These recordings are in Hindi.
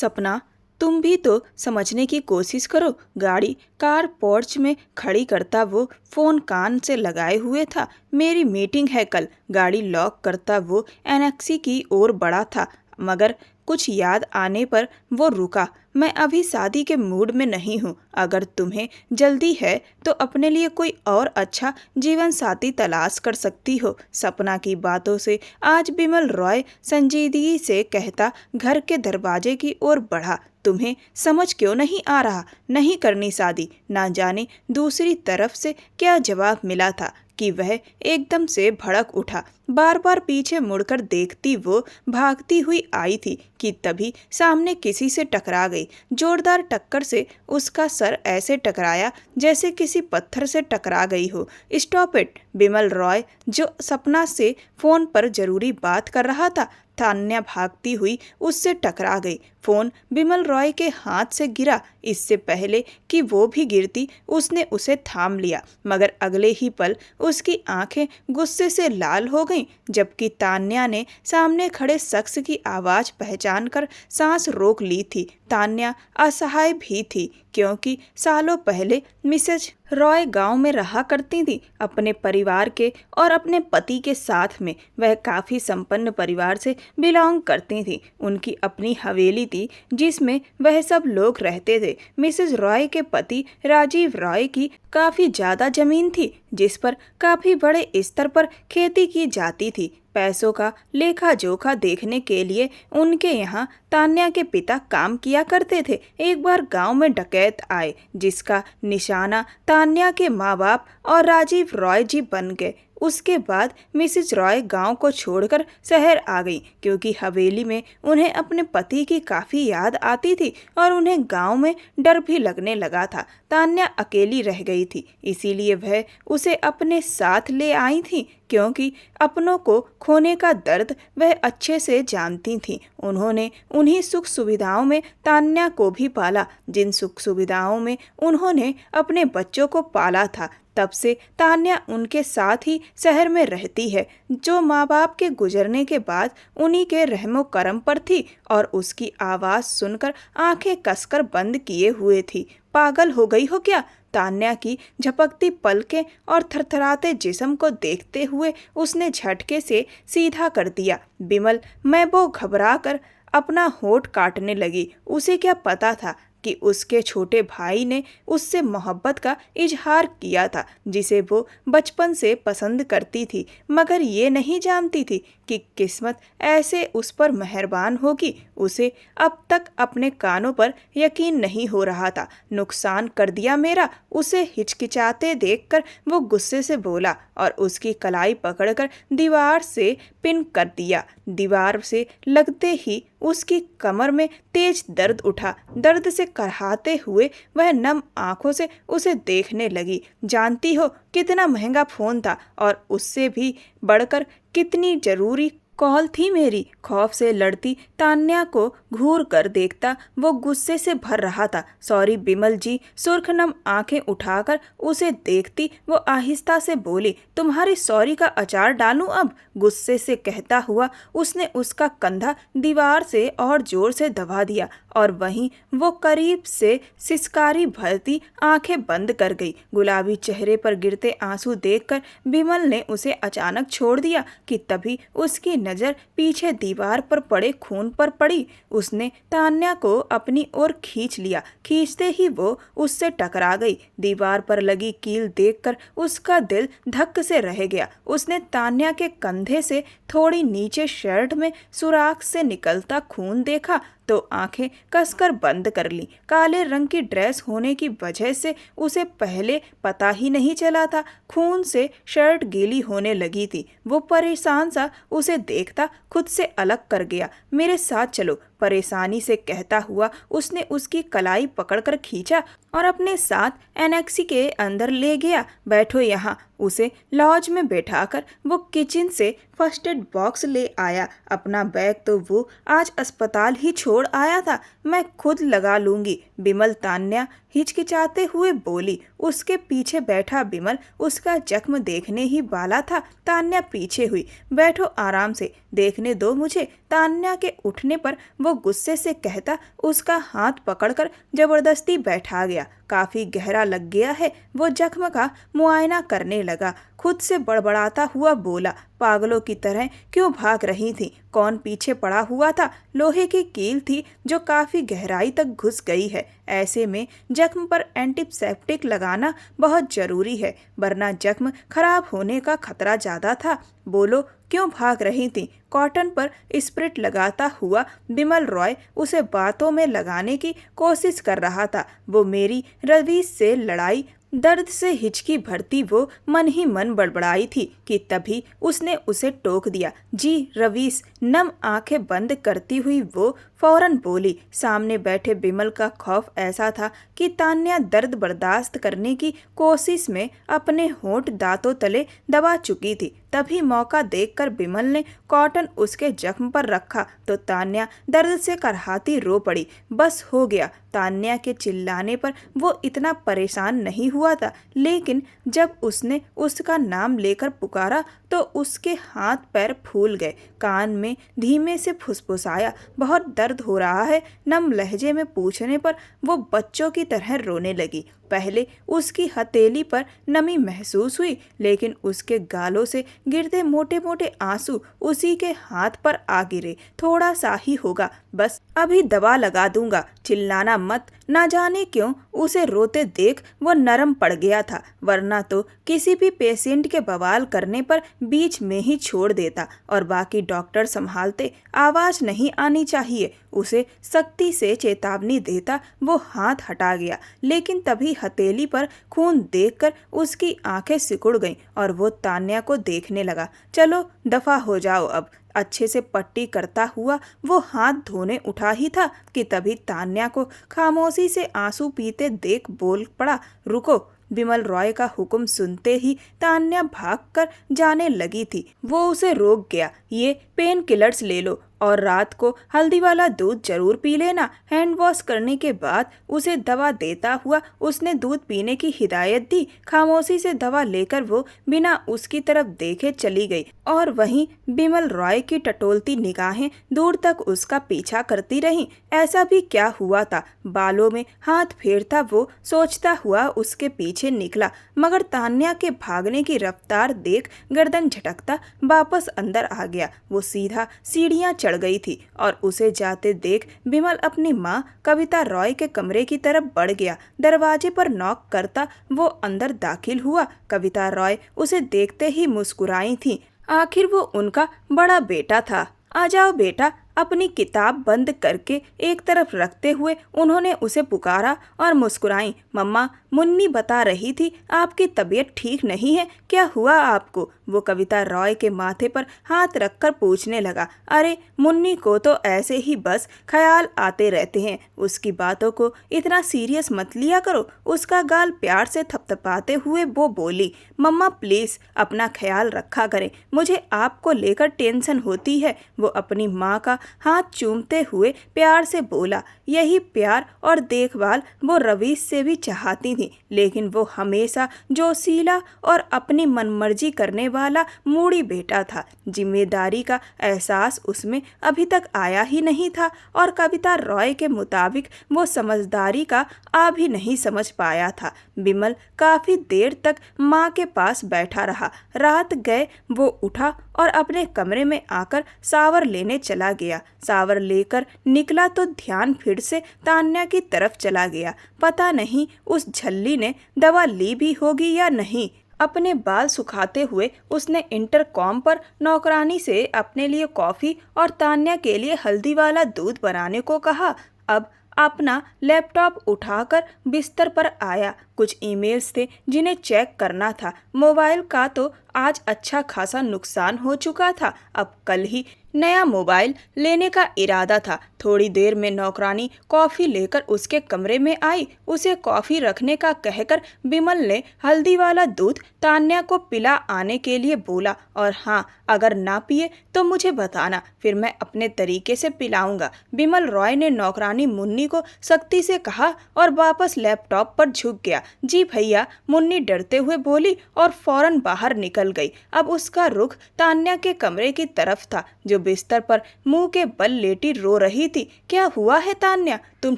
सपना, तुम भी तो समझने की कोशिश करो। गाड़ी कार पोर्च में खड़ी करता वो फोन कान से लगाए हुए था। मेरी मीटिंग है कल। गाड़ी लॉक करता वो एनेक्सी की ओर बढ़ा था, मगर कुछ याद आने पर वो रुका। मैं अभी शादी के मूड में नहीं हूँ। अगर तुम्हें जल्दी है तो अपने लिए कोई और अच्छा जीवन साथी तलाश कर सकती हो। सपना की बातों से आज बिमल रॉय संजीदगी से कहता घर के दरवाजे की ओर बढ़ा। तुम्हें समझ क्यों नहीं आ रहा? नहीं करनी शादी। ना जाने दूसरी तरफ से क्या जवाब मिला था कि वह एकदम से भड़क उठा। बार बार पीछे मुड़कर देखती वो भागती हुई आई थी कि तभी सामने किसी से टकरा गई। जोरदार टक्कर से उसका सर ऐसे टकराया जैसे किसी पत्थर से टकरा गई हो। Stop it! बिमल रॉय जो सपना से फोन पर जरूरी बात कर रहा था, तान्या भागती हुई उससे टकरा गई। फोन बिमल रॉय के हाथ से गिरा। इससे पहले कि वो भी गिरती उसने उसे थाम लिया, मगर अगले ही पल उसकी आंखें गुस्से से लाल हो गईं, जबकि तान्या ने सामने खड़े शख्स की आवाज़ पहचान कर सांस रोक ली थी। तान्या असहाय भी थी, क्योंकि सालों पहले मिसेज रॉय गांव में रहा करती थी अपने परिवार के और अपने पति के साथ में। वह काफ़ी संपन्न परिवार से बिलोंग करती थी। उनकी अपनी हवेली थी जिसमें वह सब लोग रहते थे। मिसेज रॉय के पति राजीव रॉय की काफ़ी ज़्यादा जमीन थी जिस पर काफ़ी बड़े स्तर पर खेती की जाती थी। पैसों का लेखा जोखा देखने के लिए उनके यहाँ तान्या के पिता काम किया करते थे। एक बार गांव में डकैत आए जिसका निशाना तान्या के माँ बाप और राजीव रॉय जी बन गए। उसके बाद मिसेज रॉय गांव को छोड़कर शहर आ गई, क्योंकि हवेली में उन्हें अपने पति की काफ़ी याद आती थी और उन्हें गांव में डर भी लगने लगा था। तान्या अकेली रह गई थी, इसीलिए वह उसे अपने साथ ले आई थी, क्योंकि अपनों को खोने का दर्द वह अच्छे से जानती थीं। उन्होंने उन्हीं सुख सुविधाओं में तान्या को भी पाला जिन सुख सुविधाओं में उन्होंने अपने बच्चों को पाला था। तब से तान्या उनके साथ ही शहर में रहती है, जो माँ बाप के गुजरने के बाद उन्हीं के रहमो करम पर थी और उसकी आवाज़ सुनकर आंखें कसकर बंद किए हुए थी। पागल हो गई हो क्या? तान्या की झपकती पलकें और थरथराते जिस्म को देखते हुए उसने झटके से सीधा कर दिया। बिमल मैं वो घबरा कर अपना होठ काटने लगी। उसे क्या पता था कि उसके छोटे भाई ने उससे मोहब्बत का इजहार किया था, जिसे वो बचपन से पसंद करती थी, मगर ये नहीं जानती थी कि किस्मत ऐसे उस पर मेहरबान होगी। उसे अब तक अपने कानों पर यकीन नहीं हो रहा था। नुकसान कर दिया मेरा? उसे हिचकिचाते देखकर वो गुस्से से बोला और उसकी कलाई पकड़कर दीवार से पिन कर दिया। दीवार से लगते ही उसकी कमर में तेज दर्द उठा। दर्द से कराहते हुए वह नम आंखों से उसे देखने लगी। जानती हो कितना महंगा फ़ोन था और उससे भी बढ़कर कितनी ज़रूरी कॉल थी मेरी। खौफ से लड़ती तान्या को घूर कर देखता वो गुस्से से भर रहा था। सॉरी बिमल जी। सुर्खनम आंखें उठाकर उसे देखती वो आहिस्ता से बोली, तुम्हारी सॉरी का अचार डालूं अब? गुस्से से कहता हुआ उसने उसका कंधा दीवार से और जोर से दबा दिया और वहीं वो करीब से सिसकारी भरती आंखें बंद कर गई। गुलाबी चेहरे पर गिरते आंसू देखकर बिमल ने उसे अचानक छोड़ दिया कि तभी उसकी नज़र पीछे दीवार पर पड़े खून पर पड़ी। उसने तान्या को अपनी ओर खींच लिया। खींचते ही वो उससे टकरा गई। दीवार पर लगी कील देखकर उसका दिल धक्क से रह गया। उसने तान्या के कंधे से थोड़ी नीचे शर्ट में सुराख से निकलता खून देखा तो आंखें कसकर बंद कर ली। काले रंग की ड्रेस होने की वजह से उसे पहले पता ही नहीं चला था। खून से शर्ट गीली होने लगी थी। वो परेशान सा उसे देखता खुद से अलग कर गया। मेरे साथ चलो, परेशानी से कहता हुआ उसने उसकी कलाई पकड़कर खींचा और अपने साथ एनेक्सी के अंदर ले गया। बैठो यहाँ। उसे लॉज में बैठाकर वो किचन से फर्स्ट एड बॉक्स ले आया। अपना बैग तो वो आज अस्पताल ही छोड़ आया था। मैं खुद लगा लूंगी। बिमल तान्या हिचकिचाते हुए बोली। उसके पीछे बैठा बिमल उसका जख्म देखने ही वाला था। तान्या पीछे हुई। बैठो आराम से, देखने दो मुझे। तान्या के उठने पर वो वो गुस्से से कहता उसका हाथ पकड़कर जबरदस्ती बैठा गया। काफी गहरा लग गया है। वो जख्म का मुआयना करने लगा। खुद से बड़बड़ाता हुआ बोला, पागलों की तरह क्यों भाग रही थी? कौन पीछे पड़ा हुआ था? लोहे की कील थी जो काफी गहराई तक घुस गई है। ऐसे में जख्म पर एंटीसेप्टिक लगाना बहुत जरूरी है, वरना जख्म खराब होने का खतरा ज्यादा था। बोलो, क्यों भाग रही थी? कॉटन पर स्प्रिट लगाता हुआ बिमल रॉय उसे बातों में लगाने की कोशिश कर रहा था। वो मेरी रवीश से लड़ाई, दर्द से हिचकी भरती वो मन ही मन बड़बड़ाई थी कि तभी उसने उसे टोक दिया। जी रवीश। नम आंखें बंद करती हुई वो फौरन बोली। सामने बैठे बिमल का खौफ ऐसा था कि तान्या दर्द बर्दाश्त करने की कोशिश में अपने होंठ दांतों तले दबा चुकी थी। तभी मौका देखकर बिमल ने कॉटन उसके जख्म पर रखा तो तान्या दर्द से करहाती रो पड़ी। बस हो गया। तान्या के चिल्लाने पर वो इतना परेशान नहीं हुआ था, लेकिन जब उसने उसका नाम लेकर पुकारा तो उसके हाथ पैर फूल गए। कान में धीमे से फुसफुसाया, बहुत दर्द हो रहा है। नम लहजे में पूछने पर वो बच्चों की तरह रोने लगी। पहले उसकी हथेली पर नमी महसूस हुई, लेकिन उसके गालों से गिरते मोटे मोटे आंसू उसी के हाथ पर आ गिरे। थोड़ा सा ही होगा, बस अभी दवा लगा दूंगा, चिल्लाना मत। ना जाने क्यों उसे रोते देख वो नरम पड़ गया था, वरना तो किसी भी पेशेंट के बवाल करने पर बीच में ही छोड़ देता और बाकी डॉक्टर संभालते। आवाज नहीं आनी चाहिए, उसे सख्ती से चेतावनी देता। वो हाथ हटा गया, लेकिन तभी हथेली पर खून देखकर उसकी आंखें सिकुड़ गईं और वो तान्या को देखने लगा। चलो दफा हो जाओ अब। अच्छे से पट्टी करता हुआ वो हाथ धोने उठा ही था कि तभी तान्या को खामोशी से आंसू पीते देख बोल पड़ा, रुको। बिमल रॉय का हुक्म सुनते ही तान्या भागकर जाने लगी थी। वो उसे रोक गया। ये पेन किलर्स ले लो और रात को हल्दी वाला दूध जरूर पी लेना। हैंड वॉश करने के बाद उसे दवा देता हुआ उसने दूध पीने की हिदायत दी। खामोशी से दवा लेकर वो बिना उसकी तरफ देखे चली गई और वहीं बिमल रॉय की टटोलती निगाहें दूर तक उसका पीछा करती रहीं। ऐसा भी क्या हुआ था? बालों में हाथ फेरता वो सोचता हुआ उसके पीछे निकला, मगर तान्या के भागने की रफ्तार देख गर्दन झटकता वापस अंदर आ गया। वो सीधा सीढ़ियां चढ़ गई थी और उसे जाते देख बिमल अपनी माँ कविता रॉय के कमरे की तरफ बढ़ गया। दरवाजे पर नॉक करता वो अंदर दाखिल हुआ। कविता रॉय उसे देखते ही मुस्कुराई थी। आखिर वो उनका बड़ा बेटा था। आ जाओ बेटा। अपनी किताब बंद करके एक तरफ रखते हुए उन्होंने उसे पुकारा और मुस्कुराई। मम्मा, मुन्नी बता रही थी आपकी तबीयत ठीक नहीं है, क्या हुआ आपको? वो कविता रॉय के माथे पर हाथ रखकर पूछने लगा। अरे मुन्नी को तो ऐसे ही बस ख्याल आते रहते हैं, उसकी बातों को इतना सीरियस मत लिया करो। उसका गाल प्यार से थपथपाते हुए वो बोली, मम्मा प्लीज अपना ख्याल रखा करें, मुझे आपको लेकर टेंशन होती है। वो अपनी माँ का हाथ चूमते हुए प्यार से बोला। यही प्यार और देखभाल वो रवीश से भी चाहती थी, लेकिन वो हमेशा जोशीला और अपनी मनमर्जी करने वाला मूडी बेटा था। जिम्मेदारी का एहसास उसमें अभी तक आया ही नहीं था और कविता रॉय के मुताबिक वो समझदारी का आ भी नहीं समझ पाया था। बिमल काफी देर तक माँ के पास बैठा रहा। रात गए वो उठा और अपने कमरे में आकर शावर लेने चला गया। शावर लेकर निकला तो ध्यान फिर से तान्या की तरफ चला गया। पता नहीं उस झल्ली ने दवा ली भी होगी या नहीं। अपने बाल सुखाते हुए उसने इंटरकॉम पर नौकरानी से अपने लिए कॉफी और तान्या के लिए हल्दी वाला दूध बनाने को कहा। अब अपना लैपटॉप उठाकर बिस्तर पर आया। कुछ ईमेल्स थे जिन्हें चेक करना था। मोबाइल का तो आज अच्छा खासा नुकसान हो चुका था। अब कल ही नया मोबाइल लेने का इरादा था। थोड़ी देर में नौकरानी कॉफ़ी लेकर उसके कमरे में आई। उसे कॉफ़ी रखने का कहकर बिमल ने हल्दी वाला दूध तान्या को पिला आने के लिए बोला, और हाँ, अगर ना पिए तो मुझे बताना, फिर मैं अपने तरीके से पिलाऊंगा। बिमल रॉय ने नौकरानी मुन्नी को सख्ती से कहा और वापस लैपटॉप पर झुक गया। जी भैया, मुन्नी डरते हुए बोली और फौरन बाहर निकल गई। अब उसका रुख तान्या के कमरे की तरफ था, जो बिस्तर पर मुंह के बल लेटी रो रही थी। क्या हुआ है तान्या, तुम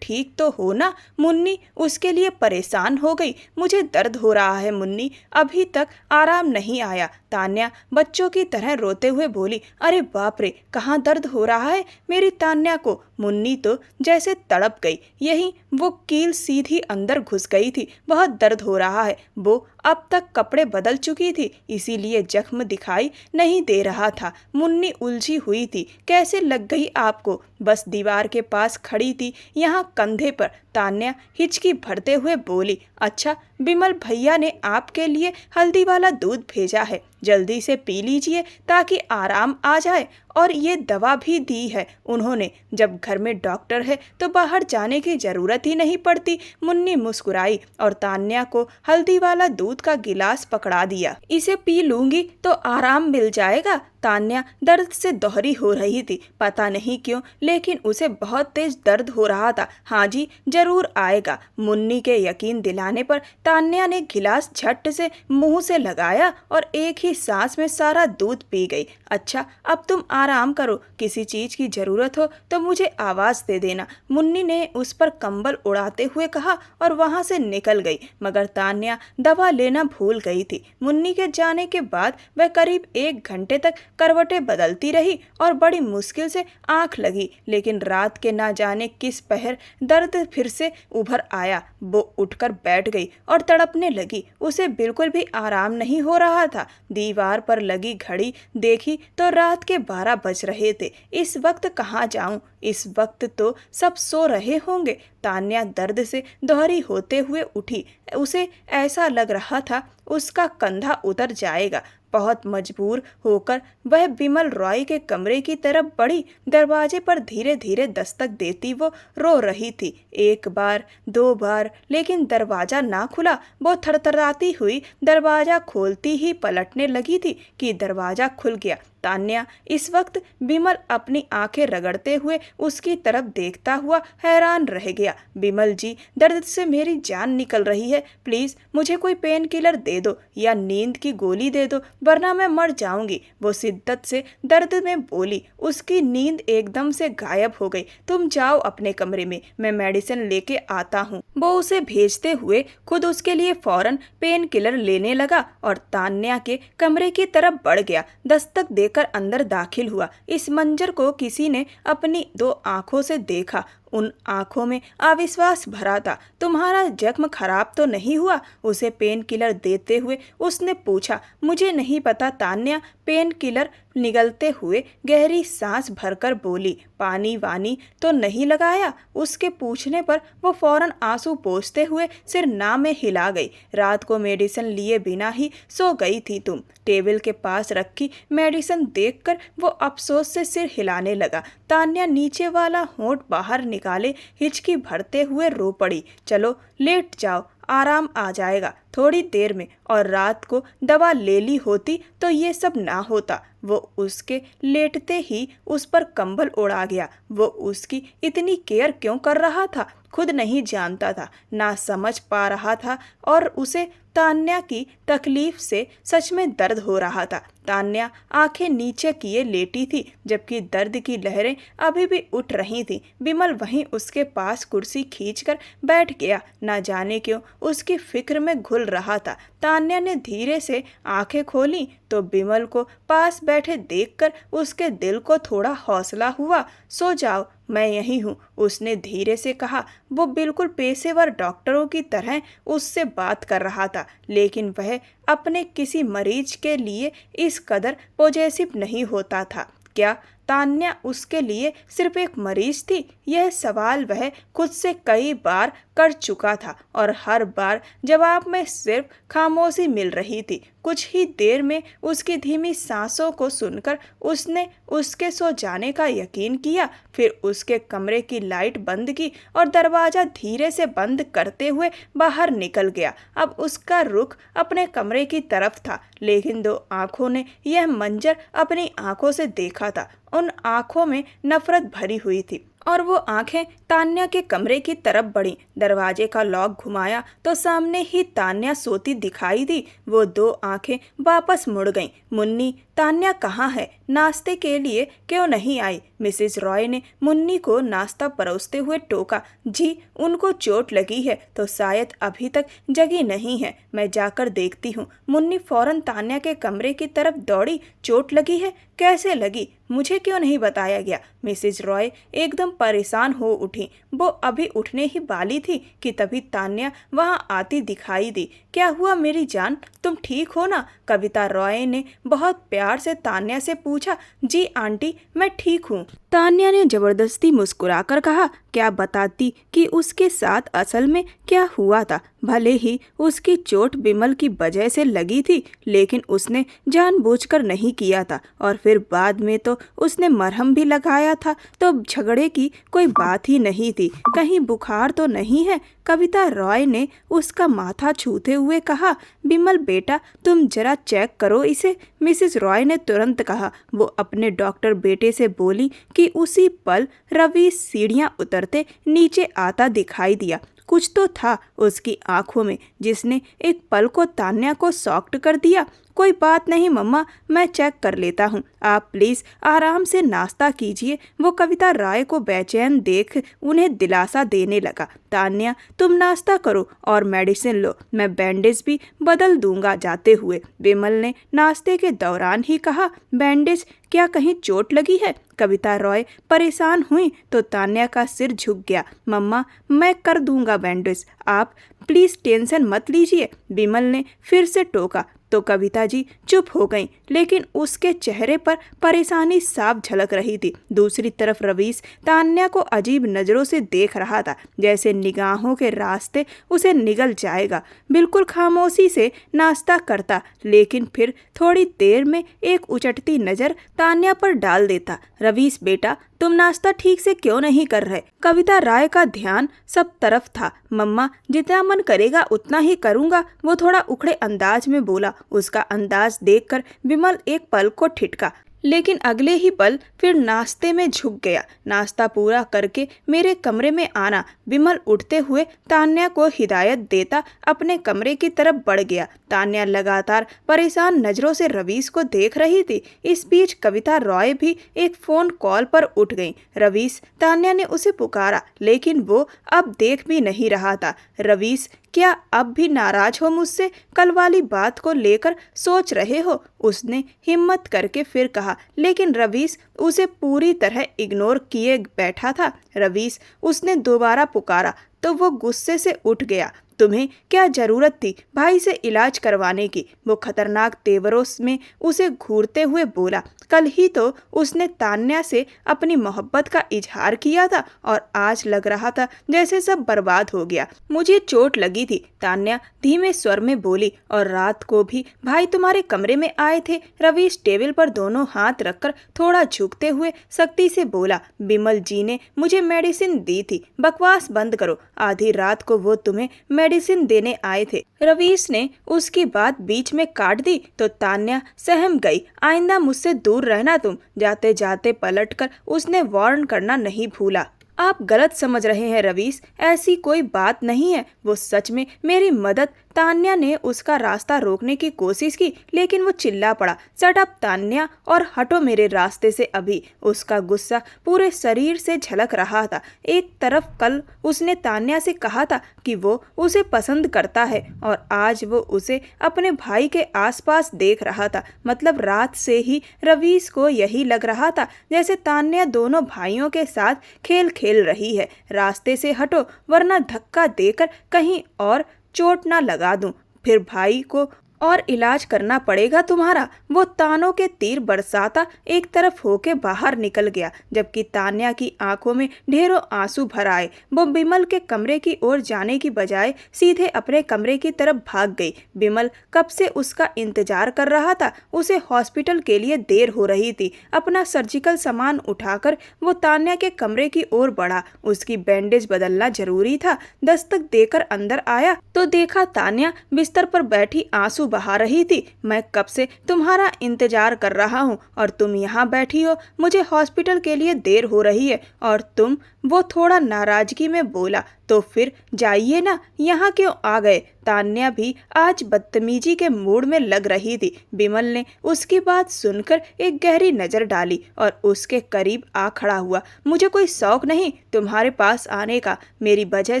ठीक तो हो ना? मुन्नी उसके लिए परेशान हो गई। मुझे दर्द हो रहा है मुन्नी, अभी तक आराम नहीं आया। तान्या बच्चों की तरह रोते हुए बोली। अरे बाप रे, कहाँ दर्द हो रहा है मेरी तान्या को? मुन्नी तो जैसे तड़प गई। यही वो कील सीधी अंदर घुस गई थी। बहुत दर्द हो रहा है। वो अब तक कपड़े बदल चुकी थी, इसीलिए जख्म दिखाई नहीं दे रहा था। मुन्नी उलझी हुई थी। कैसे लग गई आपको? बस दीवार के पास खड़ी थी, यहाँ कंधे पर। तान्या हिचकी भरते हुए बोली। अच्छा, बिमल भैया ने आपके लिए हल्दी वाला दूध भेजा है, जल्दी से पी लीजिए ताकि आराम आ जाए। और ये दवा भी दी है उन्होंने। जब घर में डॉक्टर है तो बाहर जाने की जरूरत ही नहीं पड़ती। मुन्नी मुस्कुराई और तान्या को हल्दी वाला दूध का गिलास पकड़ा दिया। इसे पी लूंगी तो आराम मिल जाएगा। तान्या दर्द से दोहरी हो रही थी। पता नहीं क्यों, लेकिन उसे बहुत तेज दर्द हो रहा था। हाँ जी, जरूर आएगा। मुन्नी के यकीन दिलाने पर तान्या ने गिलास झट से मुंह से लगाया और एक ही सांस में सारा दूध पी गई। अच्छा, अब तुम आराम करो, किसी चीज की जरूरत हो तो मुझे आवाज दे देना, मुन्नी ने उस पर कंबल उड़ाते हुए कहा और वहां से निकल गई। मगर तान्या दवा लेना भूल गई थी। मुन्नी के जाने के बाद वह करीब 1 घंटे तक करवटें बदलती रही और बड़ी मुश्किल से आंख लगी। लेकिन रात के ना जाने किस पहर दर्द फिर से उभर आया। वो उठकर बैठ गई और तड़पने लगी। उसे बिल्कुल भी आराम नहीं हो रहा था। दीवार पर लगी घड़ी देखी तो रात के 12 बज रहे थे। इस वक्त कहाँ जाऊं? इस वक्त तो सब सो रहे होंगे। तान्या दर्द से दोहरी होते हुए उठी। उसे ऐसा लग रहा था उसका कंधा उतर जाएगा। बहुत मजबूर होकर वह बिमल रॉय के कमरे की तरफ बढ़ी। दरवाजे पर धीरे धीरे दस्तक देती वो रो रही थी। 1 बार 2 बार, लेकिन दरवाजा ना खुला। वो थरथराती हुई दरवाजा खोलती ही पलटने लगी थी कि दरवाजा खुल गया। तान्या इस वक्त बिमल अपनी आंखें रगड़ते हुए उसकी तरफ देखता हुआ हैरान रह गया। बिमल जी, दर्द से मेरी जान निकल रही है, प्लीज मुझे कोई पेन किलर दे दो या नींद की गोली दे दो, वरना मैं मर जाऊंगी। वो शिद्दत से दर्द में बोली। उसकी नींद एकदम से गायब हो गई। तुम जाओ अपने कमरे में, मैं मेडिसिन लेके आता हूँ। वो उसे भेजते हुए खुद उसके लिए फौरन पेन किलर लेने लगा और तान्या के कमरे की तरफ बढ़ गया। दस्तक देकर अंदर दाखिल हुआ। इस मंजर को किसी ने अपनी 2 आंखों से देखा। उन आंखों में अविश्वास भरा था। तुम्हारा जख्म खराब तो नहीं हुआ? उसे पेन किलर देते हुए उसने पूछा। मुझे नहीं पता तान्या पेन किलर निगलते हुए गहरी सांस भरकर बोली। पानी वानी तो नहीं लगाया? उसके पूछने पर वो फौरन आंसू पोंछते हुए सिर ना में हिला गई। रात को मेडिसिन लिए बिना ही सो गई थी तुम। टेबल के पास रखी मेडिसिन देखकर वो अफसोस से सिर हिलाने लगा। तान्या नीचे वाला होंठ बाहर निकाले हिचकी भरते हुए रो पड़ी। चलो लेट जाओ, आराम आ जाएगा थोड़ी देर में। और रात को दवा ले ली होती तो ये सब ना होता। वो उसके लेटते ही उस पर कंबल उड़ा गया। वो उसकी इतनी केयर क्यों कर रहा था खुद नहीं जानता था, ना समझ पा रहा था। और उसे तान्या की तकलीफ से सच में दर्द हो रहा था। तान्या आंखें नीचे किए लेटी थी, जबकि दर्द की लहरें अभी भी उठ रही थीं। बिमल वहीं उसके पास कुर्सी खींचकर बैठ गया। ना जाने क्यों उसकी फिक्र में घुल रहा था। तान्या ने धीरे से आंखें खोली तो बिमल को पास बैठे देखकर उसके दिल को थोड़ा हौसला हुआ। सो जाओ, मैं यही हूँ, उसने धीरे से कहा। वो बिल्कुल पेशेवर डॉक्टरों की तरह उससे बात कर रहा था, लेकिन वह अपने किसी मरीज के लिए इस कदर पॉजेसिव नहीं होता था। क्या तान्या उसके लिए सिर्फ एक मरीज थी? यह सवाल वह खुद से कई बार कर चुका था और हर बार जवाब में सिर्फ खामोशी मिल रही थी। कुछ ही देर में उसकी धीमी सांसों को सुनकर उसने उसके सो जाने का यकीन किया। फिर उसके कमरे की लाइट बंद की और दरवाजा धीरे से बंद करते हुए बाहर निकल गया। अब उसका रुख अपने कमरे की तरफ था, लेकिन 2 आंखों ने यह मंजर अपनी आंखों से देखा था। उन आंखों में नफरत भरी हुई थी और वो आंखें तान्या के कमरे की तरफ बढ़ीं। दरवाजे का लॉक घुमाया तो सामने ही तान्या सोती दिखाई दी। वो दो आंखें वापस मुड़ गईं। मुन्नी, तान्या कहाँ है? नाश्ते के लिए क्यों नहीं आई? मिसेस रॉय ने मुन्नी को नाश्ता परोसते हुए टोका। जी, उनको चोट लगी है तो शायद अभी तक जगी नहीं है, मैं जाकर देखती हूँ। मुन्नी फौरन तान्या के कमरे की तरफ दौड़ी। चोट लगी है? कैसे लगी? मुझे क्यों नहीं बताया गया? मिसेस रॉय एकदम परेशान हो उठी। वो अभी उठने ही वाली थी कि तभी तान्या वहां आती दिखाई दी। क्या हुआ मेरी जान, तुम ठीक हो ना? कविता रॉय ने बहुत प्यार से तान्या से पूछा। जी आंटी, मैं ठीक हूँ। तान्या ने जबरदस्ती मुस्कुराकर कहा। क्या बताती कि उसके साथ असल में क्या हुआ था। भले ही उसकी चोट बिमल की वजह से लगी थी, लेकिन उसने जानबूझकर नहीं किया था। और फिर बाद में तो उसने मरहम भी लगाया था, तो झगड़े की कोई बात ही नहीं थी। कहीं बुखार तो नहीं है? कविता रॉय ने उसका माथा छूते हुए कहा। बिमल बेटा, तुम जरा चेक करो इसे, मिसेस रॉय ने तुरंत कहा। वो अपने डॉक्टर बेटे से बोली कि उसी पल रवि सीढ़ियां उतरते नीचे आता दिखाई दिया। कुछ तो था उसकी आंखों में जिसने एक पल को तान्या को शॉक्ड कर दिया। कोई बात नहीं मम्मा, मैं चेक कर लेता हूँ, आप प्लीज़ आराम से नाश्ता कीजिए। वो कविता राय को बेचैन देख उन्हें दिलासा देने लगा। तान्या, तुम नाश्ता करो और मेडिसिन लो, मैं बैंडेज भी बदल दूंगा जाते हुए। बिमल ने नाश्ते के दौरान ही कहा। बैंडेज? क्या कहीं चोट लगी है? कविता रॉय परेशान हुई तो तान्या का सिर झुक गया। मम्मा, मैं कर दूंगा बैंडेज, आप प्लीज़ टेंशन मत लीजिए, बिमल ने फिर से टोका। तो कविता जी चुप हो गईं, लेकिन उसके चेहरे पर परेशानी साफ झलक रही थी। दूसरी तरफ रवीश तान्या को अजीब नज़रों से देख रहा था, जैसे निगाहों के रास्ते उसे निगल जाएगा। बिल्कुल खामोशी से नाश्ता करता, लेकिन फिर थोड़ी देर में एक उचटती नज़र तान्या पर डाल देता। रवीश बेटा, तुम नाश्ता ठीक से क्यों नहीं कर रहे? कविता राय का ध्यान सब तरफ था। मम्मा, जितना मन करेगा उतना ही करूँगा, वो थोड़ा उखड़े अंदाज में बोला। उसका अंदाज देखकर विमल एक पल को ठिठका, लेकिन अगले ही पल फिर नाश्ते में झुक गया। नाश्ता पूरा करके मेरे कमरे में आना। विमल उठते हुए तान्या को हिदायत देता अपने कमरे की तरफ बढ़ गया। तान्या लगातार परेशान नज़रों से रवीश को देख रही थी। इस बीच कविता रॉय भी एक फ़ोन कॉल पर उठ गई। रवीश, तान्या ने उसे पुकारा, लेकिन वो अब देख भी नहीं रहा था। रवीश, क्या अब भी नाराज हो मुझसे? कल वाली बात को लेकर सोच रहे हो? उसने हिम्मत करके फिर कहा, लेकिन रवीश उसे पूरी तरह इग्नोर किए बैठा था। रवीश, उसने दोबारा पुकारा तो वो गुस्से से उठ गया। तुम्हें क्या जरूरत थी भाई से इलाज करवाने की? वो खतरनाक तेवरों में उसे घूरते हुए बोला। कल ही तो उसने तान्या से अपनी मोहब्बत का इजहार किया था और आज लग रहा था जैसे सब बर्बाद हो गया। मुझे चोट लगी थी, तान्या धीमे स्वर में बोली, और रात को भी भाई तुम्हारे कमरे में आए थे। रवीश टेबल पर दोनों हाथ रखकर थोड़ा झुकते हुए सख्ती से बोला। बिमल जी ने मुझे मेडिसिन दी थी, बकवास बंद करो। आधी रात को वो तुम्हें मेडिसिन देने आए थे। रवीश ने उसकी बात बीच में काट दी तो तान्या सहम गई। आइंदा मुझसे दूर रहना तुम। जाते जाते पलटकर उसने वार्न करना नहीं भूला। आप गलत समझ रहे हैं रवीश, ऐसी कोई बात नहीं है। वो सच में मेरी मदद। तान्या ने उसका रास्ता रोकने की कोशिश की, लेकिन वो चिल्ला पड़ा। शट अप तान्या, और हटो मेरे रास्ते से अभी। उसका गुस्सा पूरे शरीर से झलक रहा था। एक तरफ कल उसने तान्या से कहा था कि वो उसे पसंद करता है, और आज वो उसे अपने भाई के आसपास देख रहा था। मतलब रात से ही रवीश को यही लग रहा था जैसे तान्या दोनों भाइयों के साथ खेल खेल रही है। रास्ते से हटो, वरना धक्का देकर कहीं और चोट ना लगा दूं, फिर भाई को और इलाज करना पड़ेगा तुम्हारा। वो तानों के तीर बरसाता एक तरफ होके बाहर निकल गया, जबकि तान्या की आंखों में ढेरों आंसू भर आए। वो बिमल के कमरे की ओर जाने की बजाय सीधे अपने कमरे की तरफ भाग गई। बिमल कब से उसका इंतजार कर रहा था। उसे हॉस्पिटल के लिए देर हो रही थी। अपना सर्जिकल सामान उठाकर वो तान्या के कमरे की ओर बढ़ा। उसकी बैंडेज बदलना जरूरी था। दस्तक देकर अंदर आया तो देखा तान्या बिस्तर पर बैठी आंसू बहा रही थी। मैं कब से तुम्हारा इंतजार कर रहा हूँ और तुम यहाँ बैठी हो। मुझे हॉस्पिटल के लिए देर हो रही है और तुम। वो थोड़ा नाराजगी में बोला। तो फिर जाइए ना, यहाँ क्यों आ गए। तान्या भी आज बदतमीजी के मूड में लग रही थी। विमल ने उसकी बात सुनकर एक गहरी नज़र डाली और उसके करीब आ खड़ा हुआ। मुझे कोई शौक नहीं तुम्हारे पास आने का। मेरी वजह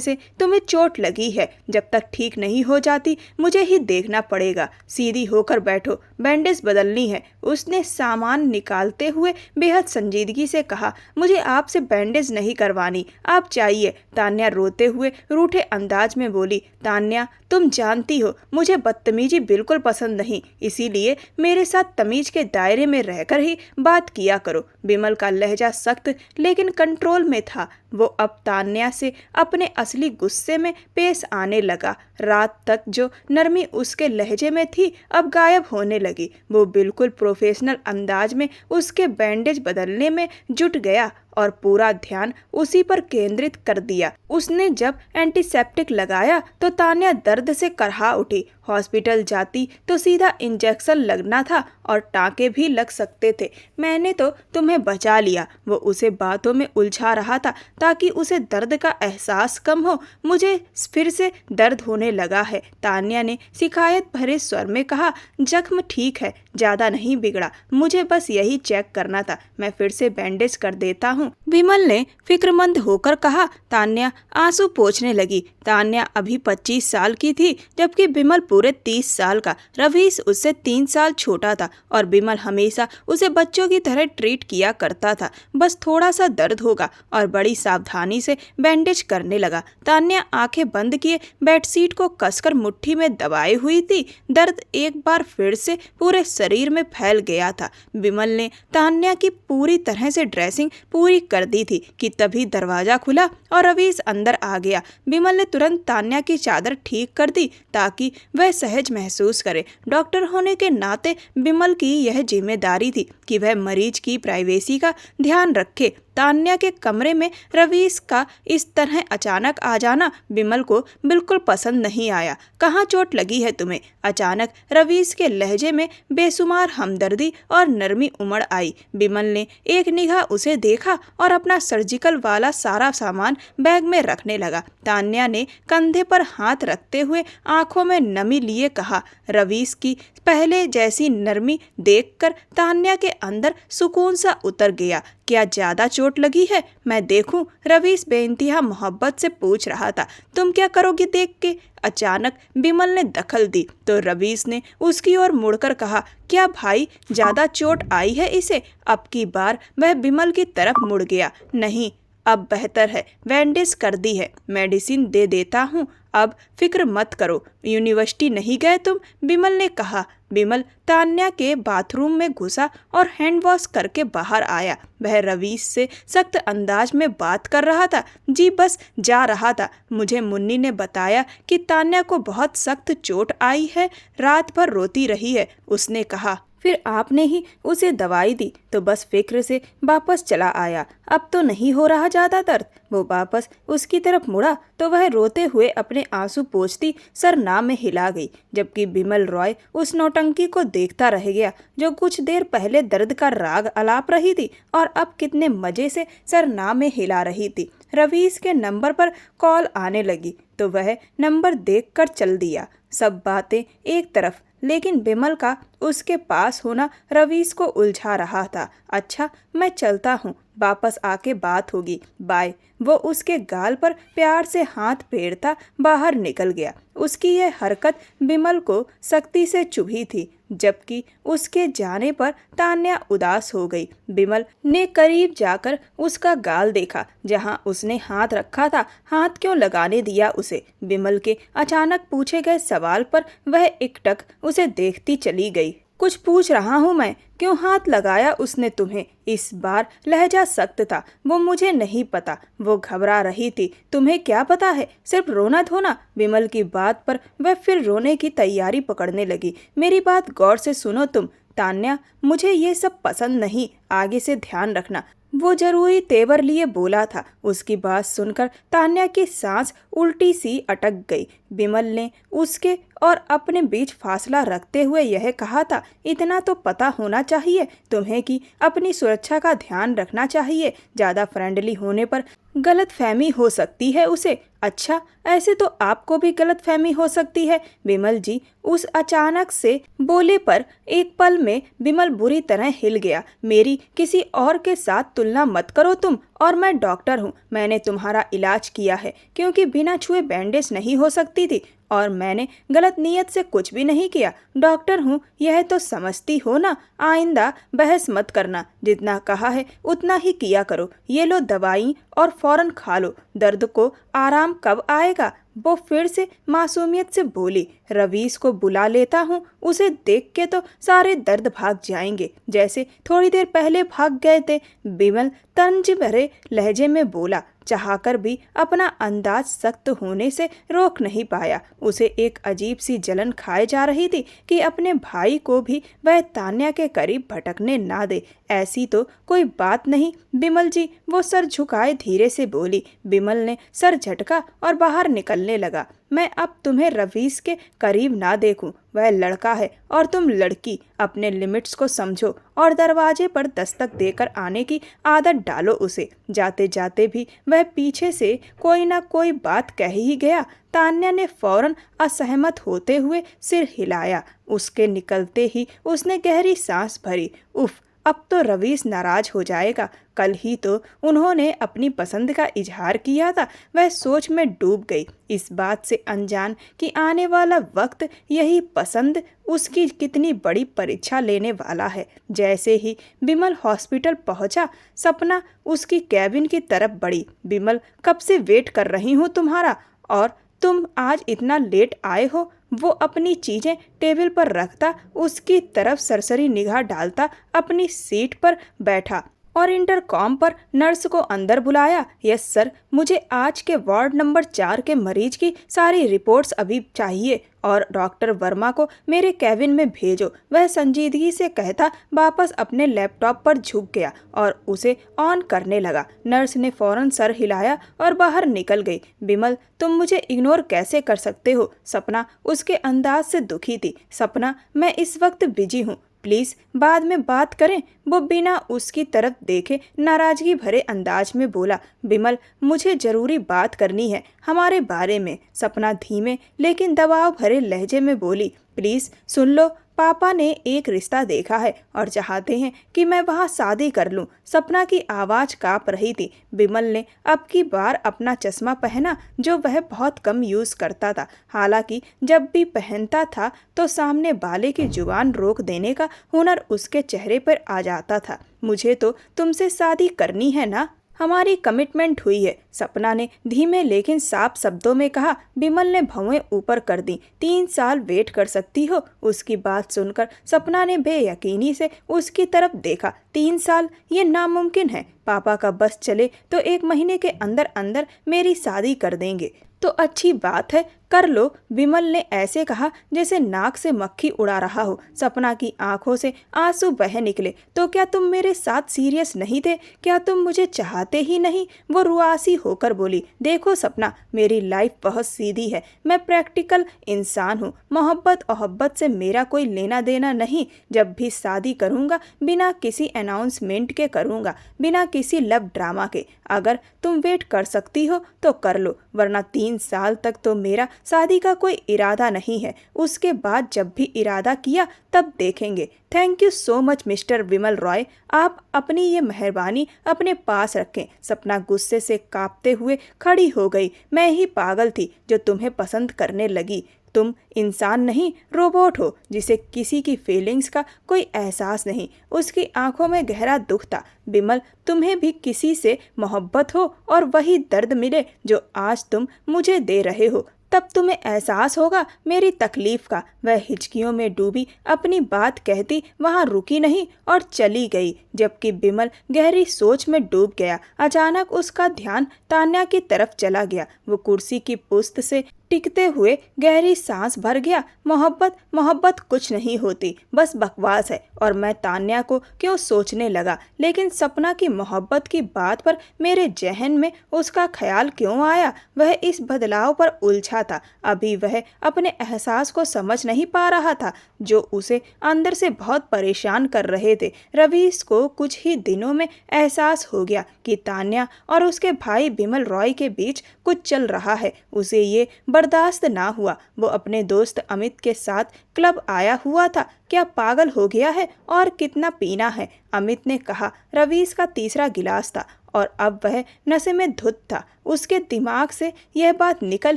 से तुम्हें चोट लगी है। जब तक ठीक नहीं हो जाती मुझे ही देखना पड़ेगा। सीधी होकर बैठो, बैंडेज बदलनी है। उसने सामान निकालते हुए बेहद संजीदगी से कहा। मुझे आपसे बैंडेज नहीं करवानी, आप चाहिए। तान्या रोते हुए रूठे अंदाज में बोली। तान्या, तुम जानती हो मुझे बदतमीजी बिल्कुल पसंद नहीं, इसीलिए मेरे साथ तमीज के दायरे में रहकर ही बात किया करो। विमल का लहजा सख्त लेकिन कंट्रोल में था। वो अब तान्या से अपने असली गुस्से में पेश आने लगा। रात तक जो नरमी उसके लहजे में थी अब गायब होने लगी। वो बिल्कुल प्रोफेशनल अंदाज में उसके बैंडेज बदलने में जुट गया और पूरा ध्यान उसी पर केंद्रित कर दिया। उसने जब एंटीसेप्टिक लगाया तो तान्या दर्द से करहा उठी। हॉस्पिटल जाती तो सीधा इंजेक्शन लगना था और टाँके भी लग सकते थे। मैंने तो तुम्हें बचा लिया। वो उसे बातों में उलझा रहा था ताकि उसे दर्द का एहसास कम हो। मुझे फिर से दर्द होने लगा है, तान्या ने शिकायत भरे स्वर में कहा। जख्म ठीक है, ज़्यादा नहीं बिगड़ा। मुझे बस यही चेक करना था। मैं फिर से बैंडेज कर देता हूँ, विमल ने फिक्रमंद होकर कहा। तान्या आंसू पोंछने लगी। तान्या अभी 25 साल की थी जबकि विमल पूरे 30 साल का। रवीश उससे 3 साल छोटा था और विमल हमेशा उसे बच्चों की तरह ट्रीट किया करता था। बस थोड़ा सा दर्द होगा और बड़ी सावधानी से बैंडेज करने लगा। तान्या आंखें बंद किए बेडशीट को कसकर मुट्ठी में दबाए हुई थी। दर्द एक बार फिर से पूरे शरीर में फैल गया था। विमल ने तान्या की पूरी तरह से ड्रेसिंग पूरी कर दी थी कि तभी दरवाजा खुला और रवीश अंदर आ गया। विमल ने तुरंत तान्या की चादर ठीक कर दी ताकि वह सहज महसूस करे। डॉक्टर होने के नाते विमल की यह जिम्मेदारी थी कि वह मरीज की प्राइवेसी का ध्यान रखे। तान्या के कमरे में रवीश का इस तरह अचानक आ जाना विमल को बिल्कुल पसंद नहीं आया। कहाँ चोट लगी है तुम्हें? अचानक रवीश के लहजे में बेशुमार हमदर्दी और नरमी उमड़ आई। विमल ने एक निगाह उसे देखा और अपना सर्जिकल वाला सारा सामान बैग में रखने लगा। तान्या ने कंधे पर हाथ रखते हुए आंखों में नमी लिए कहा। रवीश की पहले जैसी नरमी देखकर तान्या के अंदर सुकून सा उतर गया। क्या ज्यादा चोट लगी है? मैं देखूं? रवीश बेइंतहा मोहब्बत से पूछ रहा था। तुम क्या करोगी देख के? अचानक विमल ने दखल दी तो रवीश ने उसकी ओर मुड़कर कहा। क्या भाई ज्यादा चोट आई है इसे? अब की बार वह विमल की तरफ मुड़ गया। नहीं, अब बेहतर है, बैंडेज कर दी है, मेडिसिन दे देता हूँ, अब फिक्र मत करो। यूनिवर्सिटी नहीं गए तुम? विमल ने कहा। विमल तान्या के बाथरूम में घुसा और हैंड वॉश करके बाहर आया। वह रवीश से सख्त अंदाज में बात कर रहा था। जी बस जा रहा था। मुझे मुन्नी ने बताया कि तान्या को बहुत सख्त चोट आई है, रात भर रोती रही है। उसने कहा फिर आपने ही उसे दवाई दी तो बस फिक्र से वापस चला आया। अब तो नहीं हो रहा ज़्यादा दर्द? वो वापस उसकी तरफ मुड़ा तो वह रोते हुए अपने आंसू पोंछती सरनाम में हिला गई, जबकि विमल रॉय उस नौटंकी को देखता रह गया जो कुछ देर पहले दर्द का राग अलाप रही थी और अब कितने मजे से सरनाम में हिला रही थी। रवीश के नंबर पर कॉल आने लगी तो वह नंबर देखकर चल दिया। सब बातें एक तरफ, लेकिन विमल का उसके पास होना रवीश को उलझा रहा था। अच्छा, मैं चलता हूँ, वापस आके बात होगी, बाय। वो उसके गाल पर प्यार से हाथ फेरता बाहर निकल गया। उसकी यह हरकत विमल को सख्ती से चुभी थी, जबकि उसके जाने पर तान्या उदास हो गई। विमल ने करीब जाकर उसका गाल देखा जहां उसने हाथ रखा था। हाथ क्यों लगाने दिया उसे? विमल के अचानक पूछे गए सवाल पर वह एकटक उसे देखती चली गई। कुछ पूछ रहा हूँ मैं, क्यों हाथ लगाया उसने तुम्हें? इस बार लहजा सख्त था। वो मुझे नहीं पता, वो घबरा रही थी। तुम्हें क्या पता है? सिर्फ रोना धोना। विमल की बात पर वह फिर रोने की तैयारी पकड़ने लगी। मेरी बात गौर से सुनो तुम। तान्या, मुझे ये सब पसंद नहीं, आगे से ध्यान रखना। वो जरूरी तेवर लिए बोला था। उसकी बात सुनकर तान्या की सांस उल्टी सी अटक गई। विमल ने उसके और अपने बीच फासला रखते हुए यह कहा था, इतना तो पता होना चाहिए तुम्हें कि अपनी सुरक्षा का ध्यान रखना चाहिए। ज़्यादा फ्रेंडली होने पर गलतफहमी हो सकती है उसे। अच्छा, ऐसे तो आपको भी गलतफहमी हो सकती है। विमल जी उस अचानक से बोले पर एक पल में विमल बुरी तरह हिल गया। मेरी किसी और के साथ तुलना मत करो तुम, और मैं डॉक्टर हूँ। मैंने तुम्हारा इलाज किया है, क्योंकि बिना छुए बैंडेज नहीं हो सकती थी, और मैंने गलत नीयत से कुछ भी नहीं किया। डॉक्टर हूँ यह तो समझती हो ना। आइंदा बहस मत करना, जितना कहा है उतना ही किया करो। ये लो दवाई और फौरन खा लो। दर्द को आराम कब आएगा? वो फिर से मासूमियत से बोली। रवीश को बुला लेता हूँ, उसे देख के तो सारे दर्द भाग जाएंगे, जैसे थोड़ी देर पहले भाग गए थे। विमल तंज भरे लहजे में बोला, चाहकर भी अपना अंदाज सख्त होने से रोक नहीं पाया। उसे एक अजीब सी जलन खाए जा रही थी कि अपने भाई को भी वह तान्या के करीब भटकने ना दे। ऐसी तो कोई बात नहीं विमल जी, वो सर झुकाए धीरे से बोली। विमल ने सर झटका और बाहर निकलने लगा। मैं अब तुम्हें रवीश के करीब ना देखूं। वह लड़का है और तुम लड़की। अपने लिमिट्स को समझो और दरवाजे पर दस्तक देकर आने की आदत डालो उसे। जाते जाते भी वह पीछे से कोई ना कोई बात कह ही गया। तान्या ने फौरन असहमत होते हुए सिर हिलाया। उसके निकलते ही उसने गहरी सांस भरी। उफ, अब तो रवीश नाराज हो जाएगा। कल ही तो उन्होंने अपनी पसंद का इजहार किया था। वह सोच में डूब गई, इस बात से अनजान कि आने वाला वक्त यही पसंद उसकी कितनी बड़ी परीक्षा लेने वाला है। जैसे ही विमल हॉस्पिटल पहुंचा, सपना उसकी कैबिन की तरफ बढ़ी। विमल, कब से वेट कर रही हूँ तुम्हारा, और तुम आज इतना लेट आए हो। वो अपनी चीजें टेबल पर रखता उसकी तरफ सरसरी निगाह डालता अपनी सीट पर बैठा और इंटरकॉम पर नर्स को अंदर बुलाया। यस सर, मुझे आज के वार्ड नंबर 4 के मरीज की सारी रिपोर्ट्स अभी चाहिए, और डॉक्टर वर्मा को मेरे कैबिन में भेजो। वह संजीदगी से कहता वापस अपने लैपटॉप पर झुक गया और उसे ऑन करने लगा। नर्स ने फौरन सर हिलाया और बाहर निकल गई। विमल, तुम मुझे इग्नोर कैसे कर सकते हो? सपना उसके अंदाज से दुखी थी। सपना, मैं इस वक्त बिजी हूँ, प्लीज बाद में बात करें। वो बिना उसकी तरफ देखे नाराजगी भरे अंदाज में बोला। विमल, मुझे जरूरी बात करनी है हमारे बारे में। सपना धीमे लेकिन दबाव भरे लहजे में बोली, प्लीज सुन लो। पापा ने एक रिश्ता देखा है और चाहते हैं कि मैं वहाँ शादी कर लूँ। सपना की आवाज़ काँप रही थी। विमल ने अब की बार अपना चश्मा पहना, जो वह बहुत कम यूज़ करता था। हालांकि जब भी पहनता था तो सामने वाले की जुबान रोक देने का हुनर उसके चेहरे पर आ जाता था। मुझे तो तुमसे शादी करनी है ना, हमारी कमिटमेंट हुई है, सपना ने धीमे लेकिन साफ शब्दों में कहा। विमल ने भौएं ऊपर कर दी। 3 साल वेट कर सकती हो? उसकी बात सुनकर सपना ने बेयकीनी से उसकी तरफ देखा। 3 साल? ये नामुमकिन है। पापा का बस चले तो 1 महीने के अंदर अंदर मेरी शादी कर देंगे। तो अच्छी बात है, कर लो। विमल ने ऐसे कहा जैसे नाक से मक्खी उड़ा रहा हो। सपना की आंखों से आंसू बह निकले। तो क्या तुम मेरे साथ सीरियस नहीं थे? क्या तुम मुझे चाहते ही नहीं? वो रुआसी होकर बोली। देखो सपना, मेरी लाइफ बहुत सीधी है। मैं प्रैक्टिकल इंसान हूँ। मोहब्बत से मेरा कोई लेना देना नहीं। जब भी शादी करूँगा बिना किसी अनाउंसमेंट के करूँगा, बिना किसी लव ड्रामा के। अगर तुम वेट कर सकती हो तो कर लो, वरना 3 साल तक तो मेरा शादी का कोई इरादा नहीं है। उसके बाद जब भी इरादा किया तब देखेंगे। Thank you so much mister Vimal Roy, आप अपनी ये मेहरबानी अपने पास रखें। सपना गुस्से से कांपते हुए खड़ी हो गई। मैं ही पागल थी जो तुम्हें पसंद करने लगी। तुम इंसान नहीं, रोबोट हो जिसे किसी की फीलिंग्स का कोई एहसास नहीं। उसकी आंखों में गहरा दुख था। विमल, तुम्हें भी किसी से मोहब्बत हो और वही दर्द मिले जो आज तुम मुझे दे रहे हो, तब तुम्हें एहसास होगा मेरी तकलीफ का। वह हिचकियों में डूबी अपनी बात कहती वहां रुकी नहीं और चली गई, जबकि विमल गहरी सोच में डूब गया। अचानक उसका ध्यान तान्या की तरफ चला गया। वो कुर्सी की पुश्त से टिकते हुए गहरी सांस भर गया। मोहब्बत मोहब्बत कुछ नहीं होती, बस बकवास है। और मैं तान्या को क्यों सोचने लगा, लेकिन सपना की मोहब्बत की बात पर मेरे जहन में उसका ख्याल क्यों आया। वह इस बदलाव पर उलझा था। अभी वह अपने एहसास को समझ नहीं पा रहा था जो उसे अंदर से बहुत परेशान कर रहे थे। रवीश को कुछ ही दिनों में एहसास हो गया कि तान्या और उसके भाई बिमल रॉय के बीच कुछ चल रहा है। उसे ये बर्दाश्त ना हुआ। वो अपने दोस्त अमित के साथ क्लब आया हुआ था। क्या पागल हो गया है? और कितना पीना है? अमित ने कहा। रवीश का तीसरा गिलास था और अब वह नशे में धुत था। उसके दिमाग से यह बात निकल